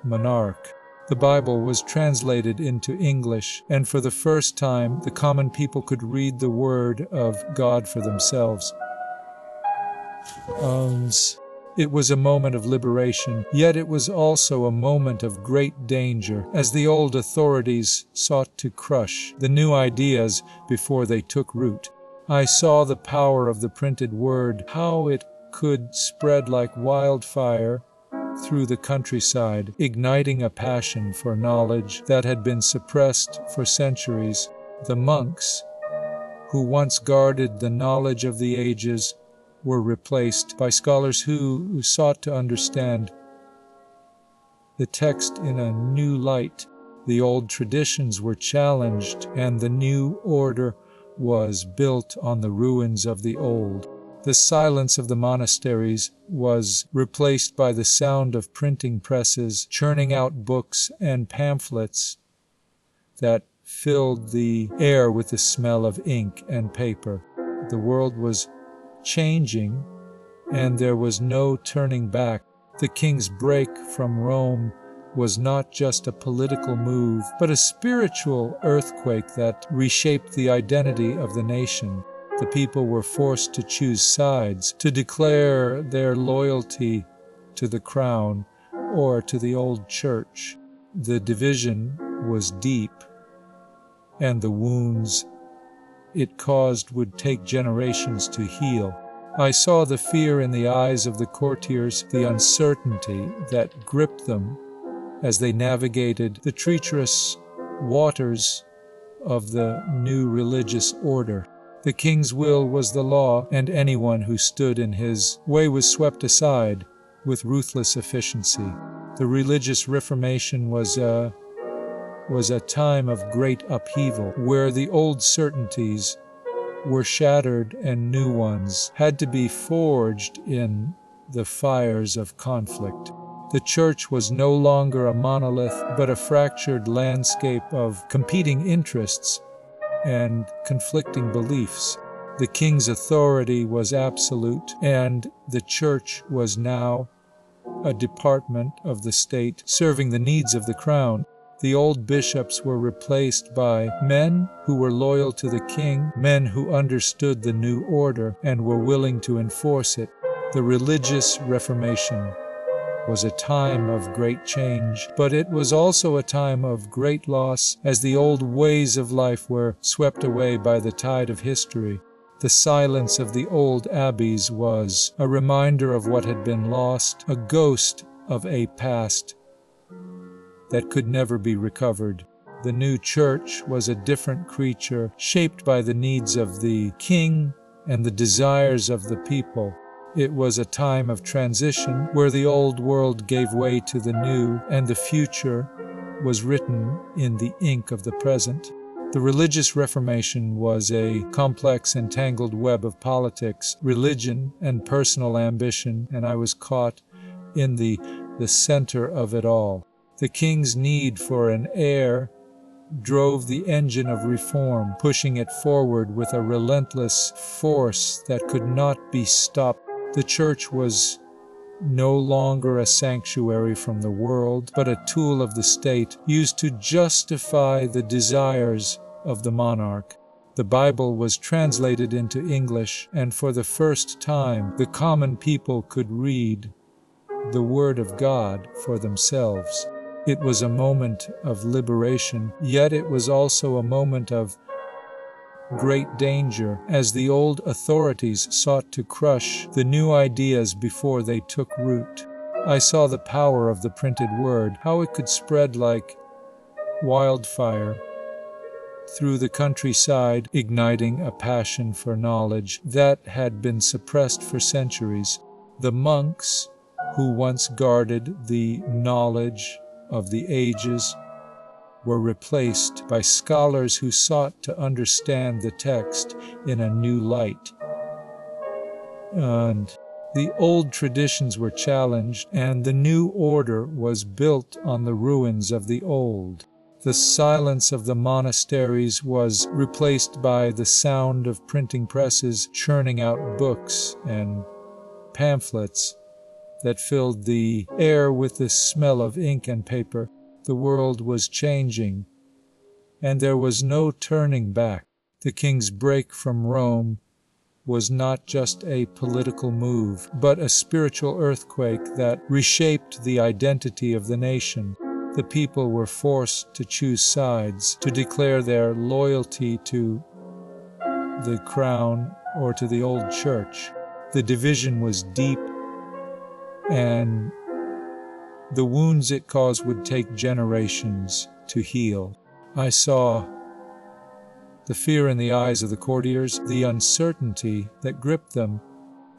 Speaker 1: monarch. The Bible was translated into English, and for the first time, the common people could read the Word of God for themselves. It was a moment of liberation, yet it was also a moment of great danger, as the old authorities sought to crush the new ideas before they took root. I saw the power of the printed word, how it could spread like wildfire through the countryside, igniting a passion for knowledge that had been suppressed for centuries. The monks, who once guarded the knowledge of the ages, were replaced by scholars who sought to understand the text in a new light. The old traditions were challenged, and the new order was built on the ruins of the old. The silence of the monasteries was replaced by the sound of printing presses, churning out books and pamphlets that filled the air with the smell of ink and paper. The world was changing, and there was no turning back. The king's break from Rome was not just a political move, but a spiritual earthquake that reshaped the identity of the nation. The people were forced to choose sides, to declare their loyalty to the crown or to the old church. The division was deep, and the wounds it caused would take generations to heal. I saw the fear in the eyes of the courtiers, the uncertainty that gripped them as they navigated the treacherous waters of the new religious order. The king's will was the law, and anyone who stood in his way was swept aside with ruthless efficiency. The religious Reformation was a time of great upheaval, where the old certainties were shattered and new ones had to be forged in the fires of conflict. The church was no longer a monolith, but a fractured landscape of competing interests and conflicting beliefs. The king's authority was absolute, and the church was now a department of the state serving the needs of the crown. The old bishops were replaced by men who were loyal to the king, men who understood the new order and were willing to enforce it. The religious Reformation was a time of great change, but it was also a time of great loss as the old ways of life were swept away by the tide of history. The silence of the old abbeys was a reminder of what had been lost, a ghost of a past that could never be recovered. The new church was a different creature, shaped by the needs of the king and the desires of the people. It was a time of transition where the old world gave way to the new, and the future was written in the ink of the present. The religious Reformation was a complex and tangled web of politics, religion, and personal ambition, and I was caught in the center of it all. The king's need for an heir drove the engine of reform, pushing it forward with a relentless force that could not be stopped. The church was no longer a sanctuary from the world, but a tool of the state used to justify the desires of the monarch. The Bible was translated into English, and for the first time, the common people could read the Word of God for themselves. It was a moment of liberation, yet it was also a moment of great danger, as the old authorities sought to crush the new ideas before they took root. I saw the power of the printed word, how it could spread like wildfire through the countryside, igniting a passion for knowledge that had been suppressed for centuries. The monks, who once guarded the knowledge of the ages, were replaced by scholars who sought to understand the text in a new light. And the old traditions were challenged, and the new order was built on the ruins of the old. The silence of the monasteries was replaced by the sound of printing presses churning out books and pamphlets that filled the air with the smell of ink and paper. The world was changing, and there was no turning back. The king's break from Rome was not just a political move, but a spiritual earthquake that reshaped the identity of the nation. The people were forced to choose sides, to declare their loyalty to the crown or to the old church. The division was deep, and the wounds it caused would take generations to heal. I saw the fear in the eyes of the courtiers, the uncertainty that gripped them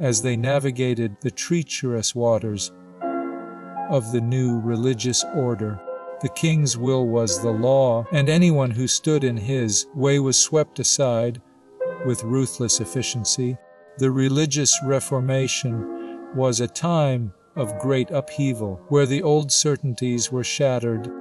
Speaker 1: as they navigated the treacherous waters of the new religious order. The king's will was the law, and anyone who stood in his way was swept aside with ruthless efficiency. The religious Reformation was a time of great upheaval, where the old certainties were shattered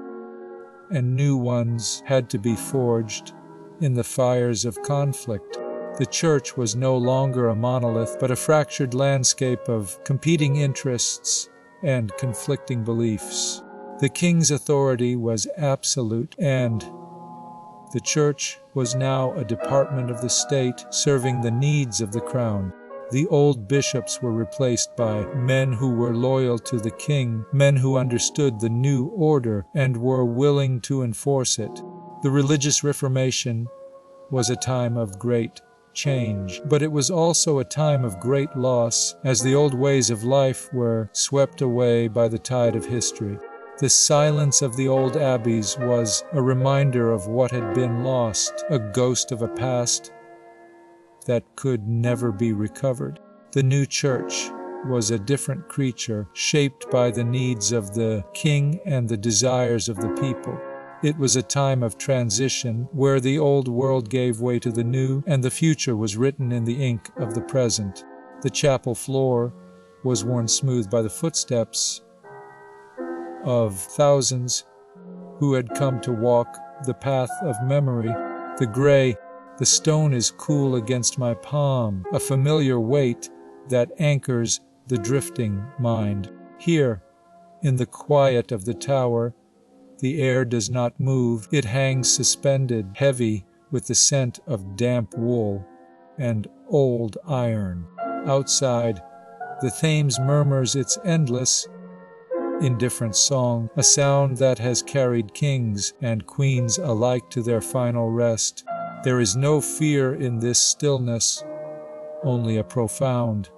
Speaker 1: and new ones had to be forged in the fires of conflict. The church was no longer a monolith, but a fractured landscape of competing interests and conflicting beliefs. The king's authority was absolute, and the church was now a department of the state serving the needs of the crown. The old bishops were replaced by men who were loyal to the king, men who understood the new order and were willing to enforce it. The religious Reformation was a time of great change, but it was also a time of great loss, as the old ways of life were swept away by the tide of history. The silence of the old abbeys was a reminder of what had been lost, a ghost of a past that could never be recovered. The new church was a different creature, shaped by the needs of the king and the desires of the people. It was a time of transition where the old world gave way to the new, and the future was written in the ink of the present. The chapel floor was worn smooth by the footsteps of thousands who had come to walk the path of memory. The stone is cool against my palm, a familiar weight that anchors the drifting mind. Here, in the quiet of the tower, the air does not move. It hangs suspended, heavy with the scent of damp wool and old iron. Outside, the Thames murmurs its endless, indifferent song, a sound that has carried kings and queens alike to their final rest. There is no fear in this stillness, only a profound,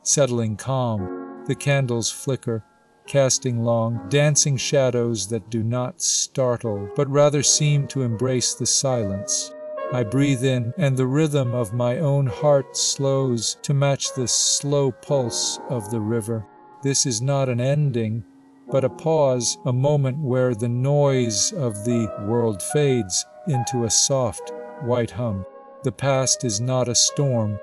Speaker 1: settling calm. The candles flicker, casting long, dancing shadows that do not startle, but rather seem to embrace the silence. I breathe in, and the rhythm of my own heart slows to match the slow pulse of the river. This is not an ending, but a pause, a moment where the noise of the world fades into a soft, white hum. The past is not a storm,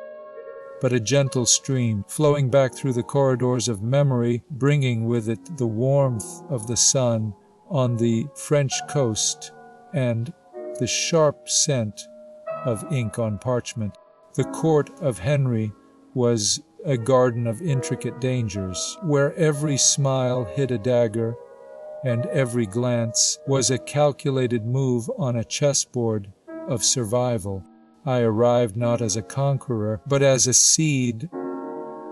Speaker 1: but a gentle stream flowing back through the corridors of memory, bringing with it the warmth of the sun on the French coast and the sharp scent of ink on parchment. The court of Henry was a garden of intricate dangers, where every smile hid a dagger, and every glance was a calculated move on a chessboard of survival. I arrived not as a conqueror, but as a seed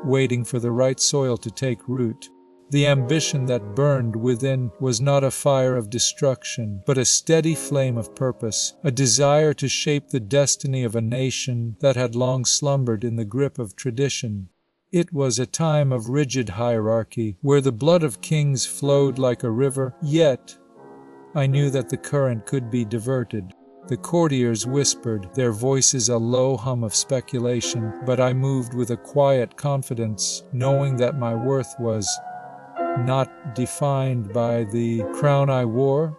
Speaker 1: waiting for the right soil to take root. The ambition that burned within was not a fire of destruction, but a steady flame of purpose, a desire to shape the destiny of a nation that had long slumbered in the grip of tradition. It was a time of rigid hierarchy, where the blood of kings flowed like a river, yet I knew that the current could be diverted. The courtiers whispered, their voices a low hum of speculation, but I moved with a quiet confidence, knowing that my worth was not defined by the crown I wore,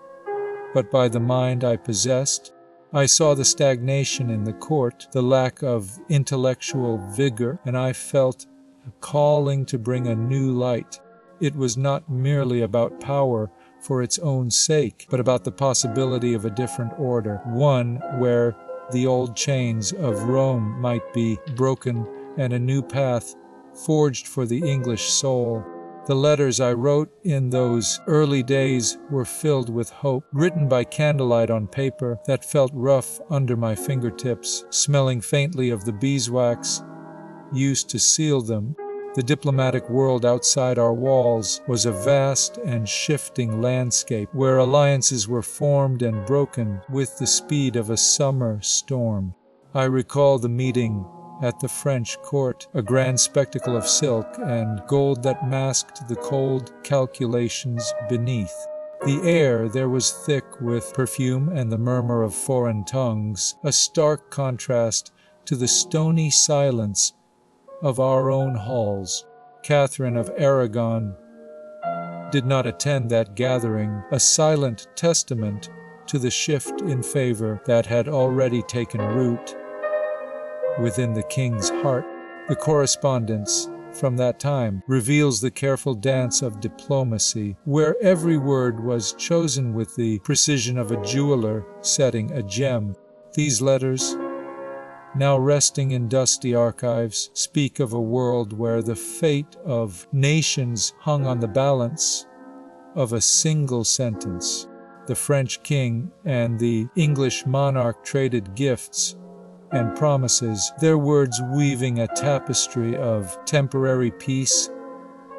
Speaker 1: but by the mind I possessed. I saw the stagnation in the court, the lack of intellectual vigor, and I felt a calling to bring a new light. It was not merely about power for its own sake, but about the possibility of a different order, one where the old chains of Rome might be broken and a new path forged for the English soul. The letters I wrote in those early days were filled with hope, written by candlelight on paper that felt rough under my fingertips, smelling faintly of the beeswax used to seal them. The diplomatic world outside our walls was a vast and shifting landscape where alliances were formed and broken with the speed of a summer storm. I recall the meeting at the French court, a grand spectacle of silk and gold that masked the cold calculations beneath. The air there was thick with perfume and the murmur of foreign tongues, a stark contrast to the stony silence of our own halls. Catherine of Aragon did not attend that gathering, a silent testament to the shift in favor that had already taken root within the king's heart. The correspondence from that time reveals the careful dance of diplomacy, where every word was chosen with the precision of a jeweler setting a gem. These letters, now resting in dusty archives, speak of a world where the fate of nations hung on the balance of a single sentence. The French king and the English monarch traded gifts and promises, their words weaving a tapestry of temporary peace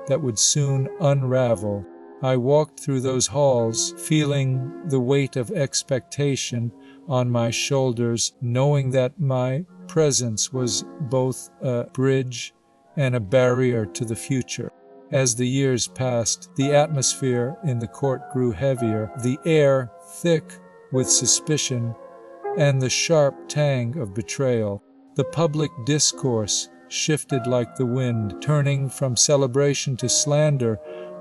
Speaker 1: that would soon unravel. I walked through those halls, feeling the weight of expectation on my shoulders, knowing that my presence was both a bridge and a barrier to the future. As the years passed, the atmosphere in the court grew heavier, the air thick with suspicion and the sharp tang of betrayal. The public discourse shifted like the wind, turning from celebration to slander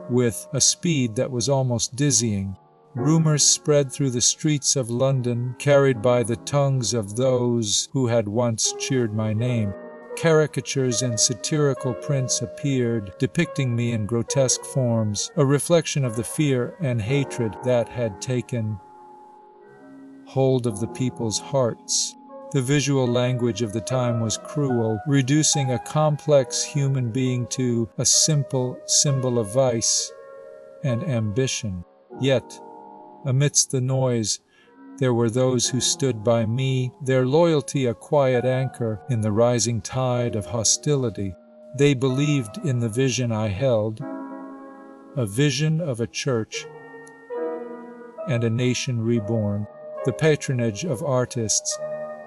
Speaker 1: with a speed that was almost dizzying. Rumors spread through the streets of London, carried by the tongues of those who had once cheered my name. Caricatures and satirical prints appeared, depicting me in grotesque forms, a reflection of the fear and hatred that had taken hold of the people's hearts. The visual language of the time was cruel, reducing a complex human being to a simple symbol of vice and ambition. Yet, amidst the noise, there were those who stood by me, their loyalty a quiet anchor in the rising tide of hostility. They believed in the vision I held, a vision of a church and a nation reborn. The patronage of artists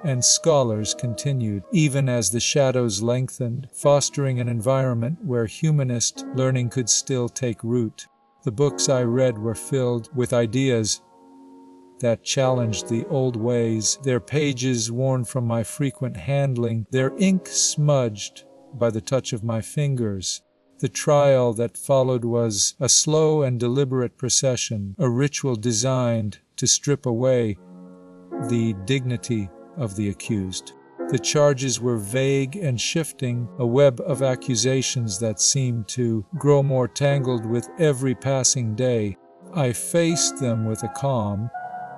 Speaker 1: and scholars continued, even as the shadows lengthened, fostering an environment where humanist learning could still take root. The books I read were filled with ideas that challenged the old ways, their pages worn from my frequent handling, their ink smudged by the touch of my fingers. The trial that followed was a slow and deliberate procession, a ritual designed to strip away the dignity of the accused. The charges were vague and shifting, a web of accusations that seemed to grow more tangled with every passing day. I faced them with a calm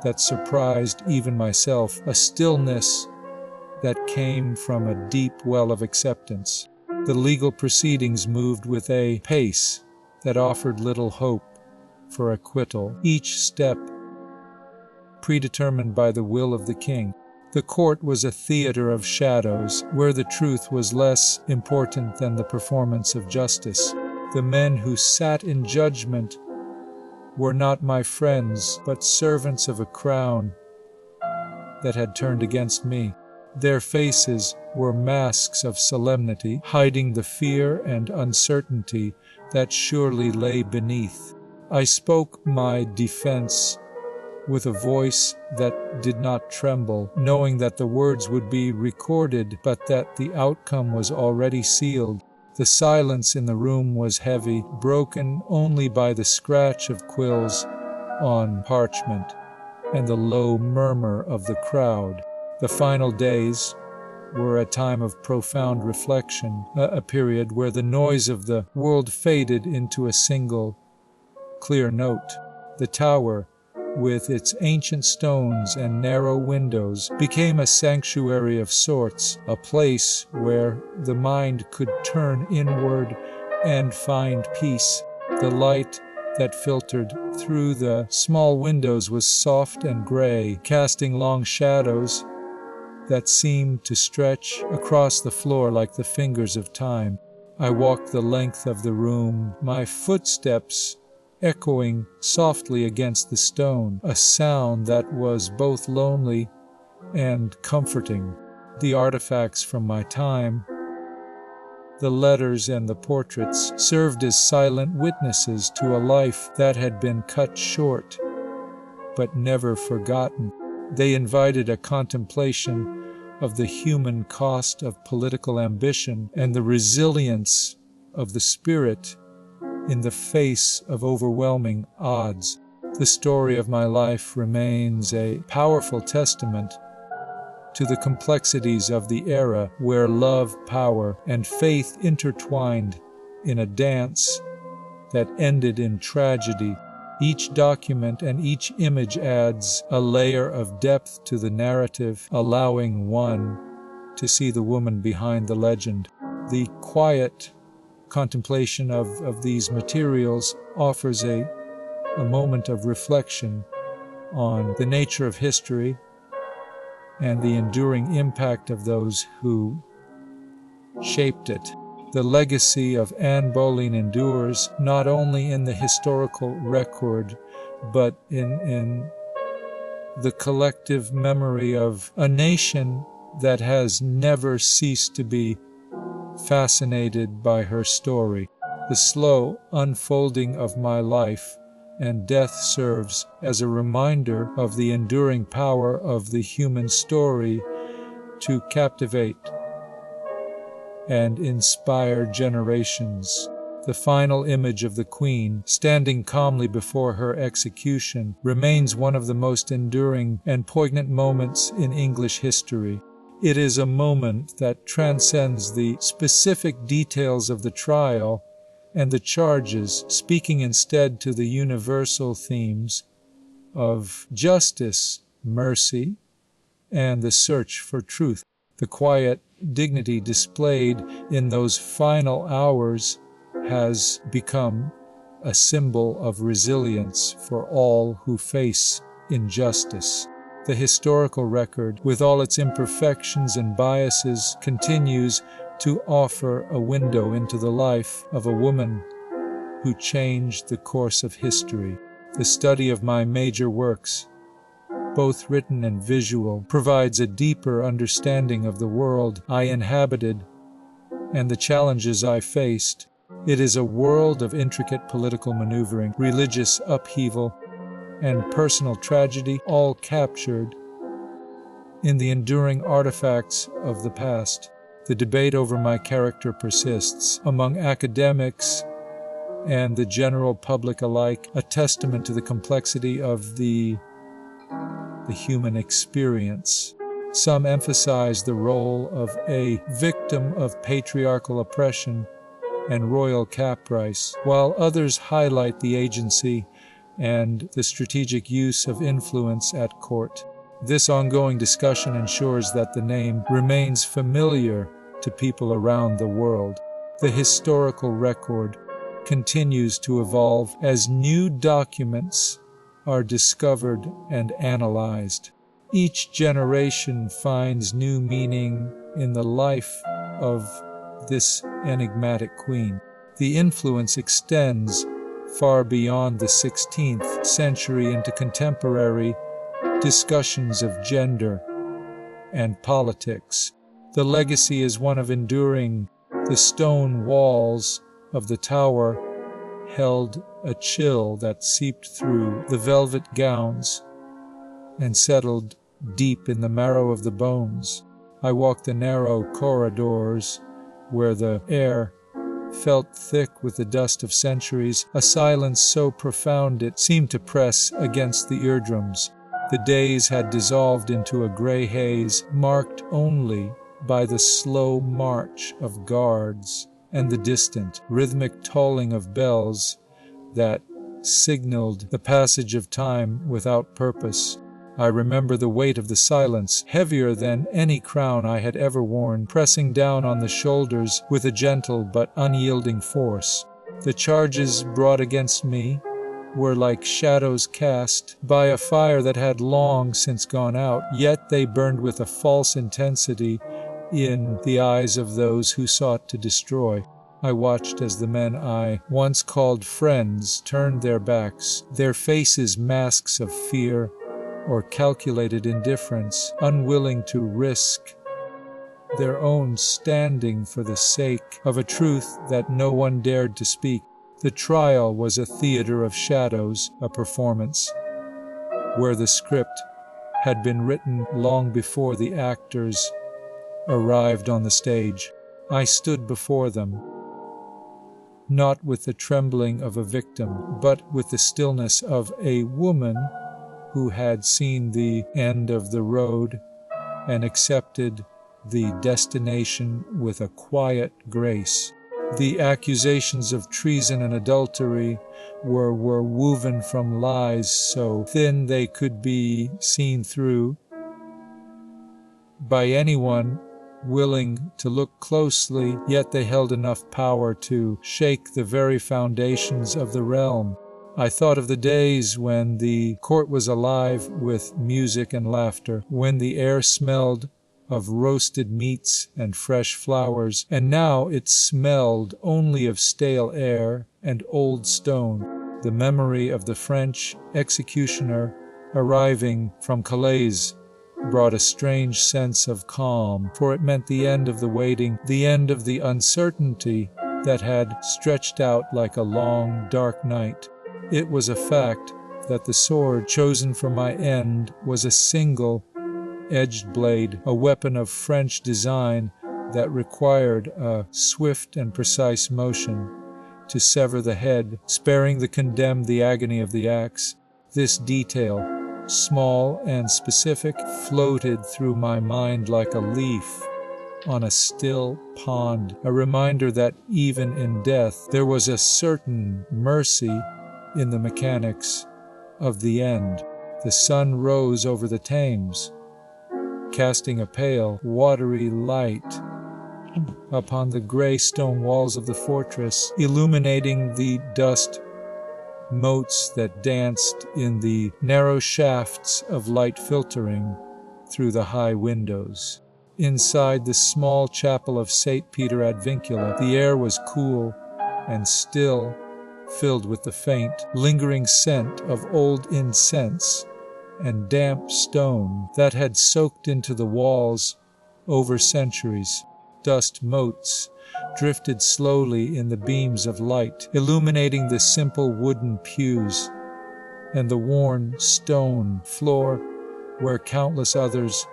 Speaker 1: that surprised even myself, a stillness that came from a deep well of acceptance. The legal proceedings moved with a pace that offered little hope for acquittal, each step predetermined by the will of the king. The court was a theater of shadows, where the truth was less important than the performance of justice. The men who sat in judgment were not my friends, but servants of a crown that had turned against me. Their faces were masks of solemnity, hiding the fear and uncertainty that surely lay beneath. I spoke my defense with a voice that did not tremble, knowing that the words would be recorded, but that the outcome was already sealed. The silence in the room was heavy, broken only by the scratch of quills on parchment and the low murmur of the crowd. The final days were a time of profound reflection, a period where the noise of the world faded into a single, clear note. The tower, with its ancient stones and narrow windows, became a sanctuary of sorts, a place where the mind could turn inward and find peace. The light that filtered through the small windows was soft and gray, casting long shadows that seemed to stretch across the floor like the fingers of time. I walked the length of the room, my footsteps echoing softly against the stone, a sound that was both lonely and comforting. The artifacts from my time, the letters and the portraits, served as silent witnesses to a life that had been cut short, but never forgotten. They invited a contemplation of the human cost of political ambition and the resilience of the spirit in the face of overwhelming odds. The story of my life remains a powerful testament to the complexities of the era, where love, power, and faith intertwined in a dance that ended in tragedy. Each document and each image adds a layer of depth to the narrative, allowing one to see the woman behind the legend. The quiet contemplation of these materials offers a moment of reflection on the nature of history and the enduring impact of those who shaped it. The legacy of Anne Boleyn endures not only in the historical record, but in the collective memory of a nation that has never ceased to be fascinated by her story. The slow unfolding of my life and death serves as a reminder of the enduring power of the human story to captivate and inspire generations. The final image of the Queen, standing calmly before her execution, remains one of the most enduring and poignant moments in English history. It is a moment that transcends the specific details of the trial and the charges, speaking instead to the universal themes of justice, mercy, and the search for truth. The quiet dignity displayed in those final hours has become a symbol of resilience for all who face injustice. The historical record, with all its imperfections and biases, continues to offer a window into the life of a woman who changed the course of history. The study of my major works, both written and visual, provides a deeper understanding of the world I inhabited and the challenges I faced. It is a world of intricate political maneuvering, religious upheaval, and personal tragedy, all captured in the enduring artifacts of the past. The debate over my character persists among academics and the general public alike, a testament to the complexity of the human experience. Some emphasize the role of a victim of patriarchal oppression and royal caprice, while others highlight the agency and the strategic use of influence at court. This ongoing discussion ensures that the name remains familiar to people around the world. The historical record continues to evolve as new documents are discovered and analyzed. Each generation finds new meaning in the life of this enigmatic queen. The influence extends far beyond the 16th century into contemporary discussions of gender and politics. The legacy is one of enduring. The stone walls of the tower held a chill that seeped through the velvet gowns and settled deep in the marrow of the bones. I walked the narrow corridors where the air felt thick with the dust of centuries, a silence so profound it seemed to press against the eardrums. The days had dissolved into a gray haze, marked only by the slow march of guards and the distant, rhythmic tolling of bells that signaled the passage of time without purpose. I remember the weight of the silence, heavier than any crown I had ever worn, pressing down on the shoulders with a gentle but unyielding force. The charges brought against me were like shadows cast by a fire that had long since gone out, yet they burned with a false intensity in the eyes of those who sought to destroy. I watched as the men I once called friends turned their backs, their faces masks of fear or calculated indifference, unwilling to risk their own standing for the sake of a truth that no one dared to speak. The trial was a theater of shadows, a performance where the script had been written long before the actors arrived on the stage. I stood before them, not with the trembling of a victim, but with the stillness of a woman who had seen the end of the road and accepted the destination with a quiet grace. The accusations of treason and adultery were woven from lies so thin they could be seen through by anyone willing to look closely, yet they held enough power to shake the very foundations of the realm. I thought of the days when the court was alive with music and laughter, when the air smelled of roasted meats and fresh flowers, and now it smelled only of stale air and old stone. The memory of the French executioner arriving from Calais brought a strange sense of calm, for it meant the end of the waiting, the end of the uncertainty that had stretched out like a long, dark night. It was a fact that the sword chosen for my end was a single-edged blade, a weapon of French design that required a swift and precise motion to sever the head, sparing the condemned the agony of the axe. This detail, small and specific, floated through my mind like a leaf on a still pond, a reminder that even in death there was a certain mercy in the mechanics of the end. The sun rose over the Thames, casting a pale, watery light upon the grey stone walls of the fortress, illuminating the dust motes that danced in the narrow shafts of light filtering through the high windows. Inside the small chapel of St. Peter ad Vincula, the air was cool and still, filled with the faint, lingering scent of old incense and damp stone that had soaked into the walls over centuries. Dust motes drifted slowly in the beams of light, illuminating the simple wooden pews and the worn stone floor where countless others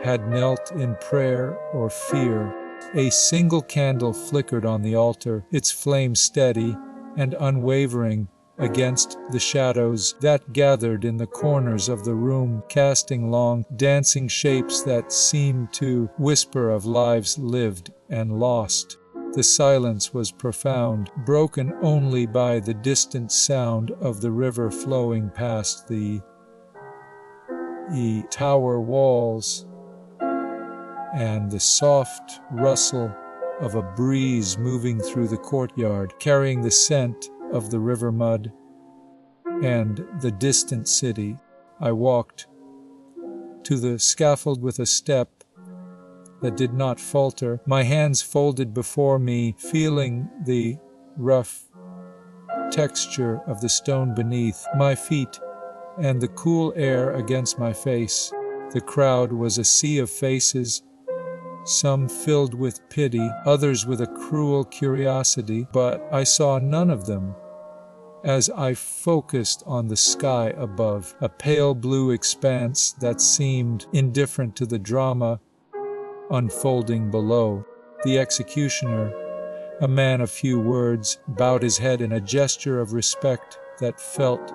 Speaker 1: had knelt in prayer or fear. A single candle flickered on the altar, its flame steady and unwavering against the shadows that gathered in the corners of the room, casting long, dancing shapes that seemed to whisper of lives lived and lost. The silence was profound, broken only by the distant sound of the river flowing past the tower walls and the soft rustle of a breeze moving through the courtyard, carrying the scent of the river mud and the distant city. I walked to the scaffold with a step that did not falter, my hands folded before me, feeling the rough texture of the stone beneath my feet and the cool air against my face. The crowd was a sea of faces, some filled with pity, others with a cruel curiosity, but I saw none of them. As I focused on the sky above, a pale blue expanse that seemed indifferent to the drama unfolding below, the executioner, a man of few words, bowed his head in a gesture of respect that felt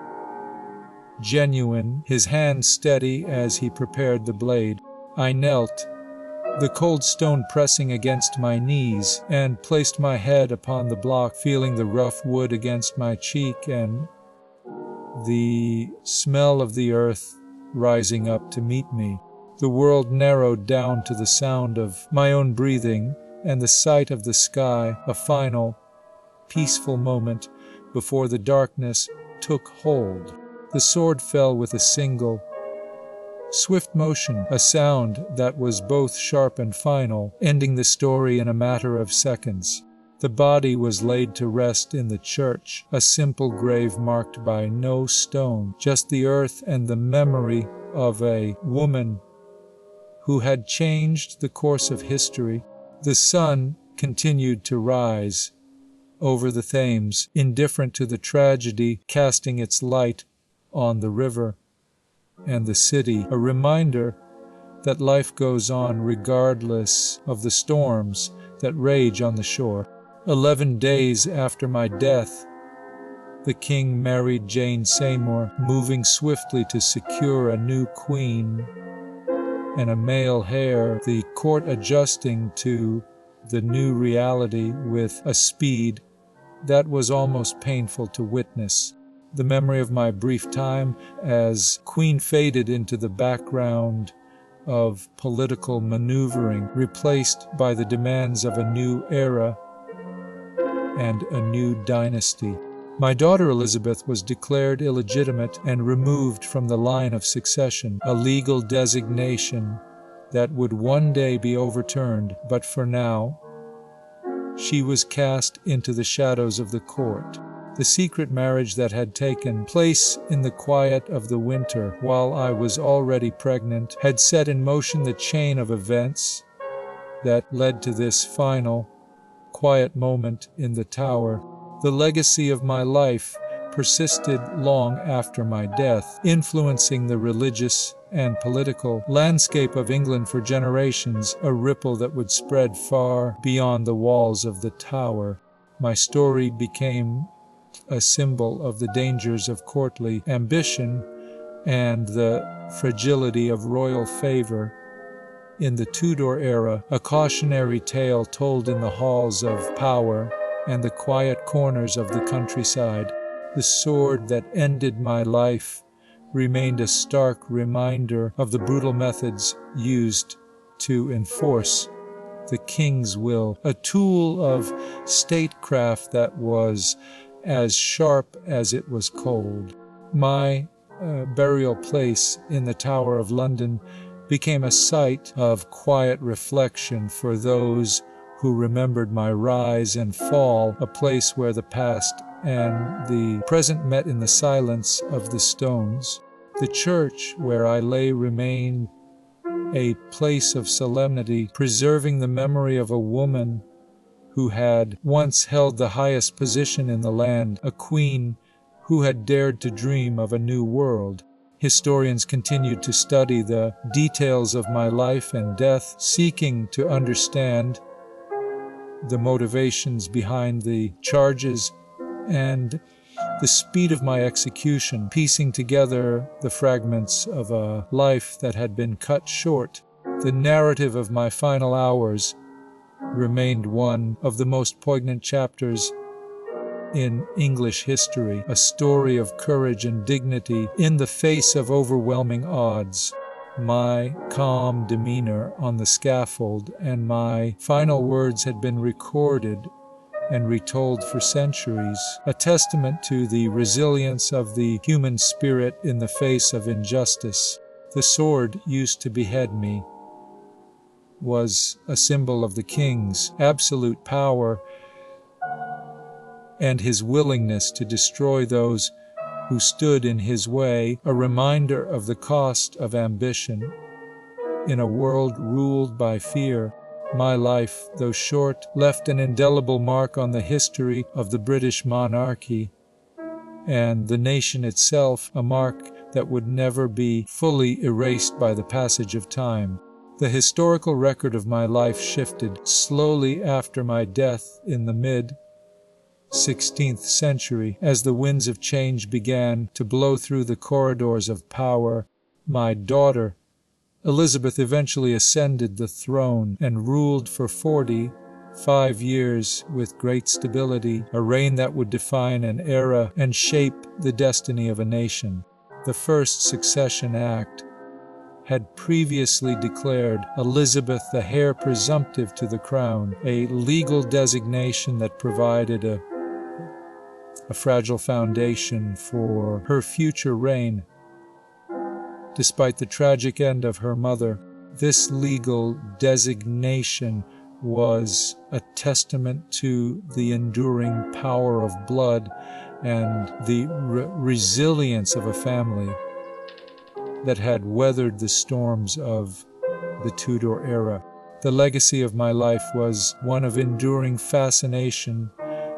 Speaker 1: genuine, his hand steady as he prepared the blade. I knelt, the cold stone pressing against my knees, and placed my head upon the block, feeling the rough wood against my cheek and the smell of the earth rising up to meet me. The world narrowed down to the sound of my own breathing and the sight of the sky, a final, peaceful moment before the darkness took hold. The sword fell with a single, swift motion, a sound that was both sharp and final, ending the story in a matter of seconds. The body was laid to rest in the church, a simple grave marked by no stone, just the earth and the memory of a woman who had changed the course of history. The sun continued to rise over the Thames, indifferent to the tragedy, casting its light on the river and the city, a reminder that life goes on regardless of the storms that rage on the shore. 11 days after my death, the king married Jane Seymour, moving swiftly to secure a new queen and a male heir, the court adjusting to the new reality with a speed that was almost painful to witness. The memory of my brief time as queen faded into the background of political maneuvering, replaced by the demands of a new era and a new dynasty. My daughter Elizabeth was declared illegitimate and removed from the line of succession, a legal designation that would one day be overturned, but for now, she was cast into the shadows of the court. The secret marriage that had taken place in the quiet of the winter, while I was already pregnant, had set in motion the chain of events that led to this final, quiet moment in the Tower. The legacy of my life persisted long after my death, influencing the religious and political landscape of England for generations, a ripple that would spread far beyond the walls of the Tower. My story became a symbol of the dangers of courtly ambition and the fragility of royal favor. In the Tudor era, a cautionary tale told in the halls of power and the quiet corners of the countryside. The sword that ended my life remained a stark reminder of the brutal methods used to enforce the king's will, a tool of statecraft that was as sharp as it was cold. My burial place in the Tower of London became a site of quiet reflection for those who remembered my rise and fall, a place where the past and the present met in the silence of the stones. The church where I lay remained a place of solemnity, preserving the memory of a woman who had once held the highest position in the land, a queen who had dared to dream of a new world. Historians continued to study the details of my life and death, seeking to understand the motivations behind the charges and the speed of my execution, piecing together the fragments of a life that had been cut short. The narrative of my final hours remained one of the most poignant chapters in English history, a story of courage and dignity in the face of overwhelming odds. My calm demeanor on the scaffold and my final words had been recorded and retold for centuries, a testament to the resilience of the human spirit in the face of injustice. The sword used to behead me was a symbol of the king's absolute power and his willingness to destroy those who stood in his way, a reminder of the cost of ambition. In a world ruled by fear, my life, though short, left an indelible mark on the history of the British monarchy and the nation itself, a mark that would never be fully erased by the passage of time. The historical record of my life shifted slowly after my death in the mid-16th century. As the winds of change began to blow through the corridors of power, my daughter, Elizabeth, eventually ascended the throne and ruled for 45 years with great stability, a reign that would define an era and shape the destiny of a nation. The First Succession Act had previously declared Elizabeth the heir presumptive to the crown, a legal designation that provided a fragile foundation for her future reign. Despite the tragic end of her mother, this legal designation was a testament to the enduring power of blood and the resilience of a family that had weathered the storms of the Tudor era. The legacy of my life was one of enduring fascination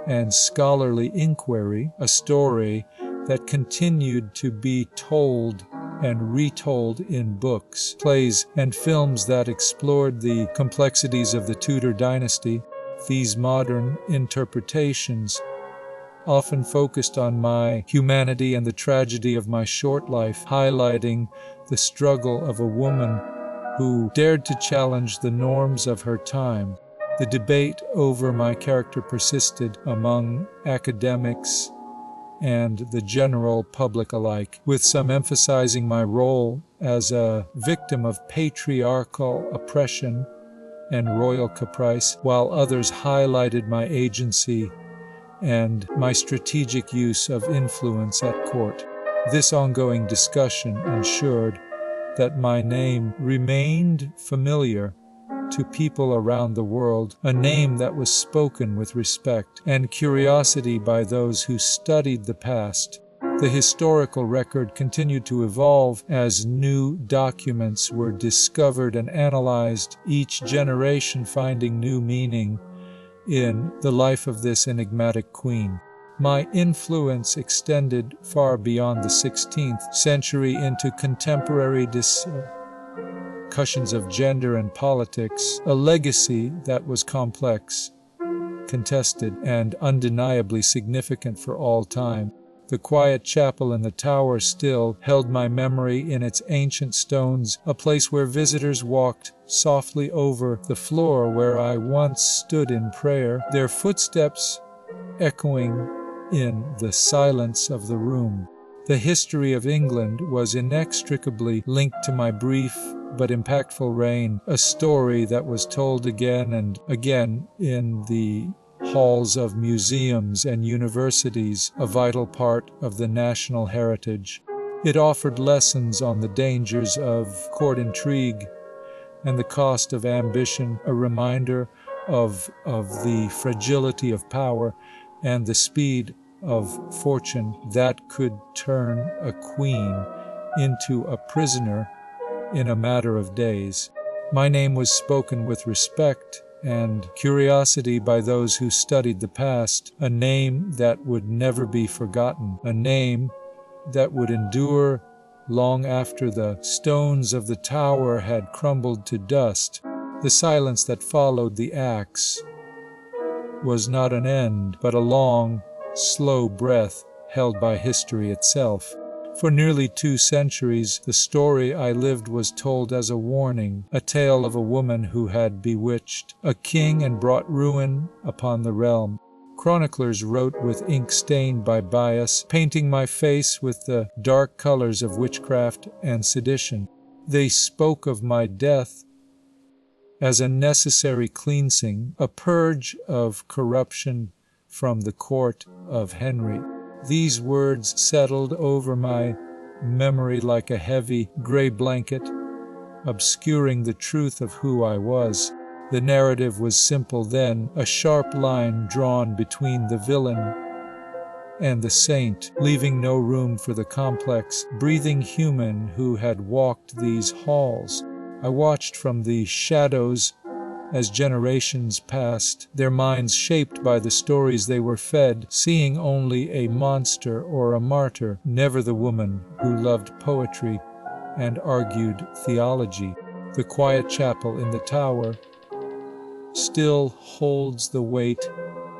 Speaker 1: and scholarly inquiry, a story that continued to be told and retold in books, plays, and films that explored the complexities of the Tudor dynasty. These modern interpretations often focused on my humanity and the tragedy of my short life, highlighting the struggle of a woman who dared to challenge the norms of her time. The debate over my character persisted among academics and the general public alike, with some emphasizing my role as a victim of patriarchal oppression and royal caprice, while others highlighted my agency and my strategic use of influence at court. This ongoing discussion ensured that my name remained familiar to people around the world, a name that was spoken with respect and curiosity by those who studied the past. The historical record continued to evolve as new documents were discovered and analyzed, each generation finding new meaning in the life of this enigmatic queen. My influence extended far beyond the 16th century into contemporary discussions of gender and politics, a legacy that was complex, contested, and undeniably significant for all time. The quiet chapel in the tower still held my memory in its ancient stones, a place where visitors walked softly over the floor where I once stood in prayer, their footsteps echoing in the silence of the room. The history of England was inextricably linked to my brief but impactful reign, a story that was told again and again in the halls of museums and universities, a vital part of the national heritage. It offered lessons on the dangers of court intrigue and the cost of ambition, a reminder of the fragility of power and the speed of fortune that could turn a queen into a prisoner in a matter of days. My name was spoken with respect and curiosity by those who studied the past, a name that would never be forgotten, a name that would endure long after the stones of the tower had crumbled to dust. The silence that followed the axe was not an end, but a long, slow breath held by history itself. For nearly 2 centuries, the story I lived was told as a warning, a tale of a woman who had bewitched a king and brought ruin upon the realm. Chroniclers wrote with ink stained by bias, painting my face with the dark colors of witchcraft and sedition. They spoke of my death as a necessary cleansing, a purge of corruption from the court of Henry. These words settled over my memory like a heavy gray blanket, obscuring the truth of who I was. The narrative was simple then, a sharp line drawn between the villain and the saint, leaving no room for the complex, breathing human who had walked these halls. I watched from the shadows as generations passed, their minds shaped by the stories they were fed, seeing only a monster or a martyr, never the woman who loved poetry and argued theology. The quiet chapel in the tower still holds the weight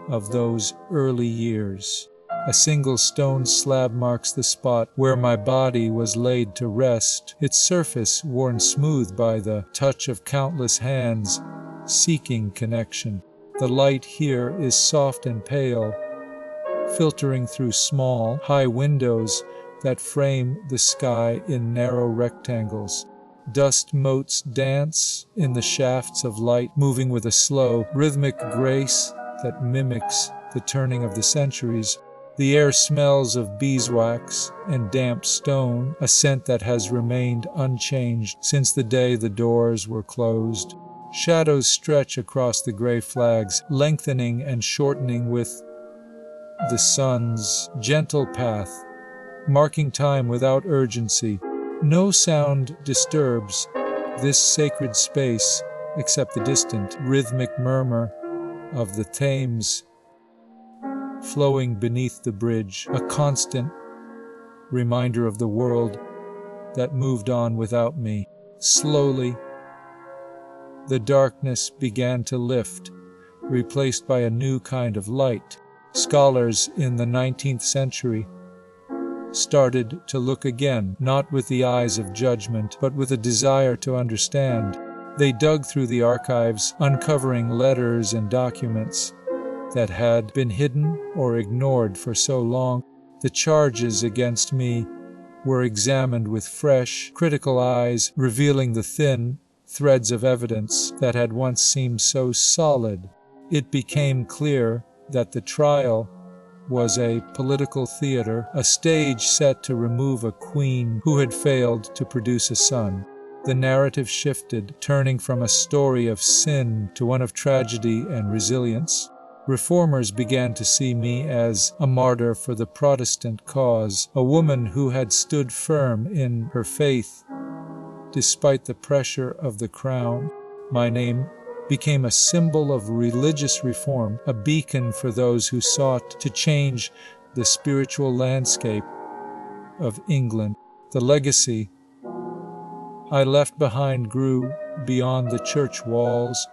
Speaker 1: of those early years. A single stone slab marks the spot where my body was laid to rest, its surface worn smooth by the touch of countless hands seeking connection. The light here is soft and pale, filtering through small, high windows that frame the sky in narrow rectangles. Dust motes dance in the shafts of light, moving with a slow, rhythmic grace that mimics the turning of the centuries. The air smells of beeswax and damp stone, a scent that has remained unchanged since the day the doors were closed. Shadows stretch across the gray flags, lengthening and shortening with the sun's gentle path, marking time without urgency. No sound disturbs this sacred space except the distant, rhythmic murmur of the Thames flowing beneath the bridge, a constant reminder of the world that moved on without me. Slowly, the darkness began to lift, replaced by a new kind of light. Scholars in the 19th century started to look again, not with the eyes of judgment, but with a desire to understand. They dug through the archives, uncovering letters and documents that had been hidden or ignored for so long. The charges against me were examined with fresh, critical eyes, revealing the thin threads of evidence that had once seemed so solid. It became clear that the trial was a political theater, a stage set to remove a queen who had failed to produce a son. The narrative shifted, turning from a story of sin to one of tragedy and resilience. Reformers began to see me as a martyr for the Protestant cause, a woman who had stood firm in her faith despite the pressure of the crown. My name became a symbol of religious reform, a beacon for those who sought to change the spiritual landscape of England. The legacy I left behind grew beyond the church walls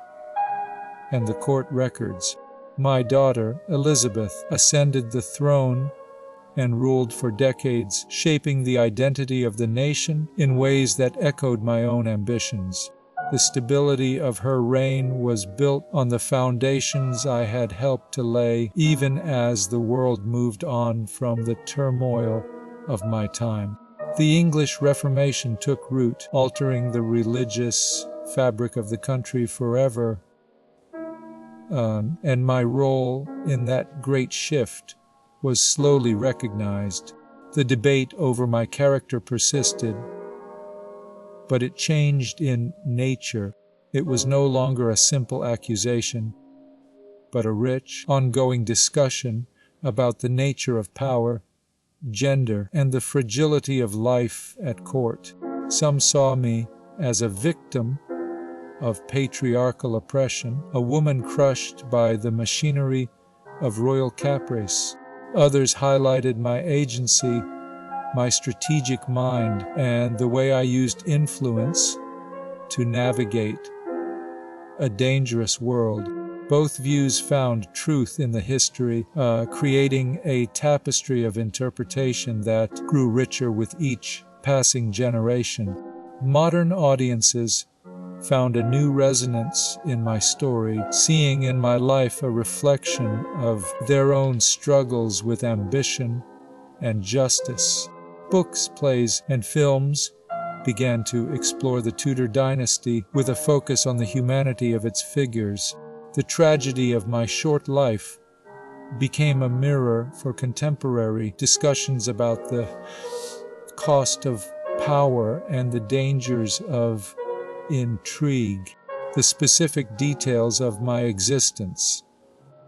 Speaker 1: and the court records. My daughter, Elizabeth, ascended the throne and ruled for decades, shaping the identity of the nation in ways that echoed my own ambitions. The stability of her reign was built on the foundations I had helped to lay, even as the world moved on from the turmoil of my time. The English Reformation took root, altering the religious fabric of the country forever, and my role in that great shift was slowly recognized. The debate over my character persisted, but it changed in nature. It was no longer a simple accusation, but a rich, ongoing discussion about the nature of power, gender, and the fragility of life at court. Some saw me as a victim of patriarchal oppression, a woman crushed by the machinery of royal caprice. Others highlighted my agency, my strategic mind, and the way I used influence to navigate a dangerous world. Both views found truth in the history, creating a tapestry of interpretation that grew richer with each passing generation. Modern audiences found a new resonance in my story, seeing in my life a reflection of their own struggles with ambition and justice. Books, plays, and films began to explore the Tudor dynasty with a focus on the humanity of its figures. The tragedy of my short life became a mirror for contemporary discussions about the cost of power and the dangers of intrigue. The specific details of my existence,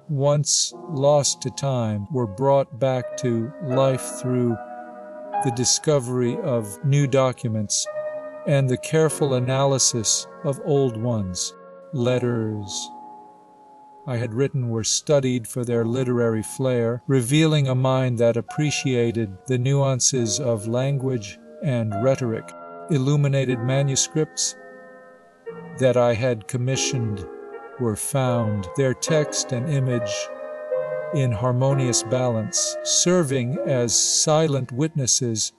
Speaker 1: once lost to time, were brought back to life through the discovery of new documents and the careful analysis of old ones. Letters I had written were studied for their literary flair, revealing a mind that appreciated the nuances of language and rhetoric. Illuminated manuscripts that I had commissioned were found, their text and image in harmonious balance, serving as silent witnesses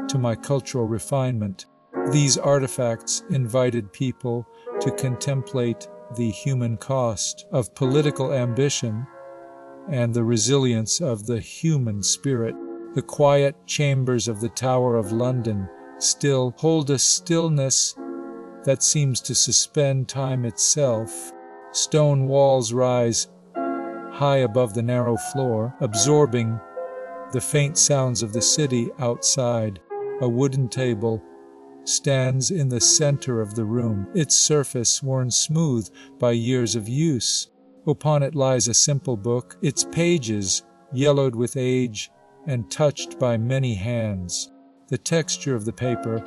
Speaker 1: to my cultural refinement. These artifacts invited people to contemplate the human cost of political ambition and the resilience of the human spirit. The quiet chambers of the Tower of London still hold a stillness that seems to suspend time itself. Stone walls rise high above the narrow floor, absorbing the faint sounds of the city outside. A wooden table stands in the center of the room, its surface worn smooth by years of use. Upon it lies a simple book, its pages yellowed with age and touched by many hands. The texture of the paper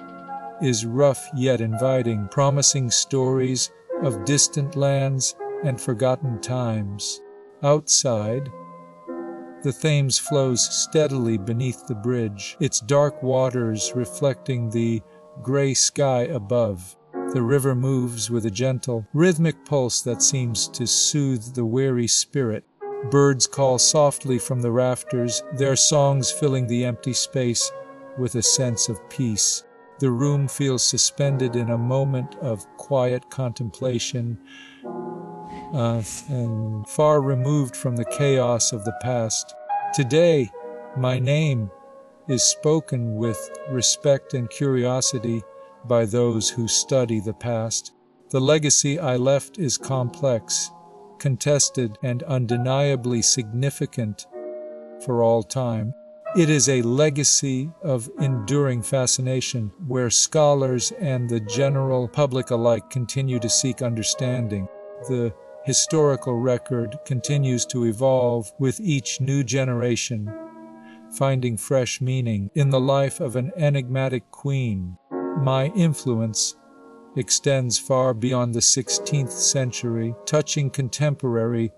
Speaker 1: is rough yet inviting, promising stories of distant lands and forgotten times. Outside, the Thames flows steadily beneath the bridge, its dark waters reflecting the gray sky above. The river moves with a gentle, rhythmic pulse that seems to soothe the weary spirit. Birds call softly from the rafters, their songs filling the empty space with a sense of peace. The room feels suspended in a moment of quiet contemplation, and far removed from the chaos of the past. Today, my name is spoken with respect and curiosity by those who study the past. The legacy I left is complex, contested, and undeniably significant for all time. It is a legacy of enduring fascination, where scholars and the general public alike continue to seek understanding. The historical record continues to evolve with each new generation, finding fresh meaning in the life of an enigmatic queen. My influence extends far beyond the 16th century, touching contemporary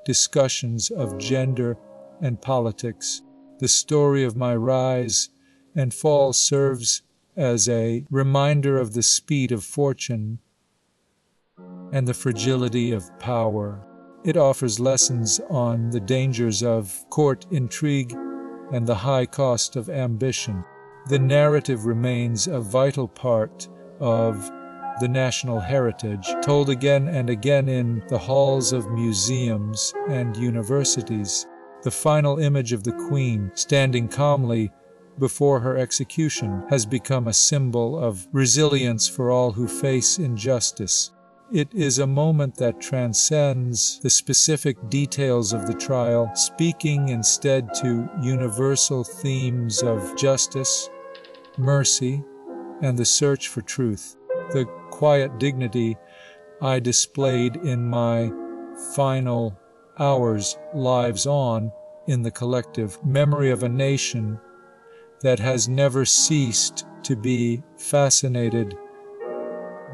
Speaker 1: discussions of gender and politics. The story of my rise and fall serves as a reminder of the speed of fortune and the fragility of power. It offers lessons on the dangers of court intrigue and the high cost of ambition. The narrative remains a vital part of the national heritage, told again and again in the halls of museums and universities. The final image of the Queen, standing calmly before her execution, has become a symbol of resilience for all who face injustice. It is a moment that transcends the specific details of the trial, speaking instead to universal themes of justice, mercy, and the search for truth. The quiet dignity I displayed in my final hours lives on in the collective memory of a nation that has never ceased to be fascinated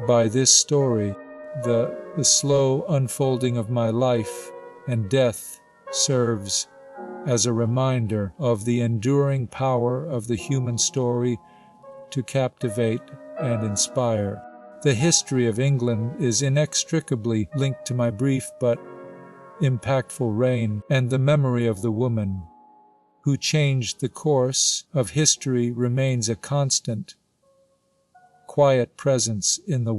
Speaker 1: by this story. The slow unfolding of my life and death serves as a reminder of the enduring power of the human story to captivate and inspire. The history of England is inextricably linked to my brief but impactful reign, and the memory of the woman who changed the course of history remains a constant, quiet presence in the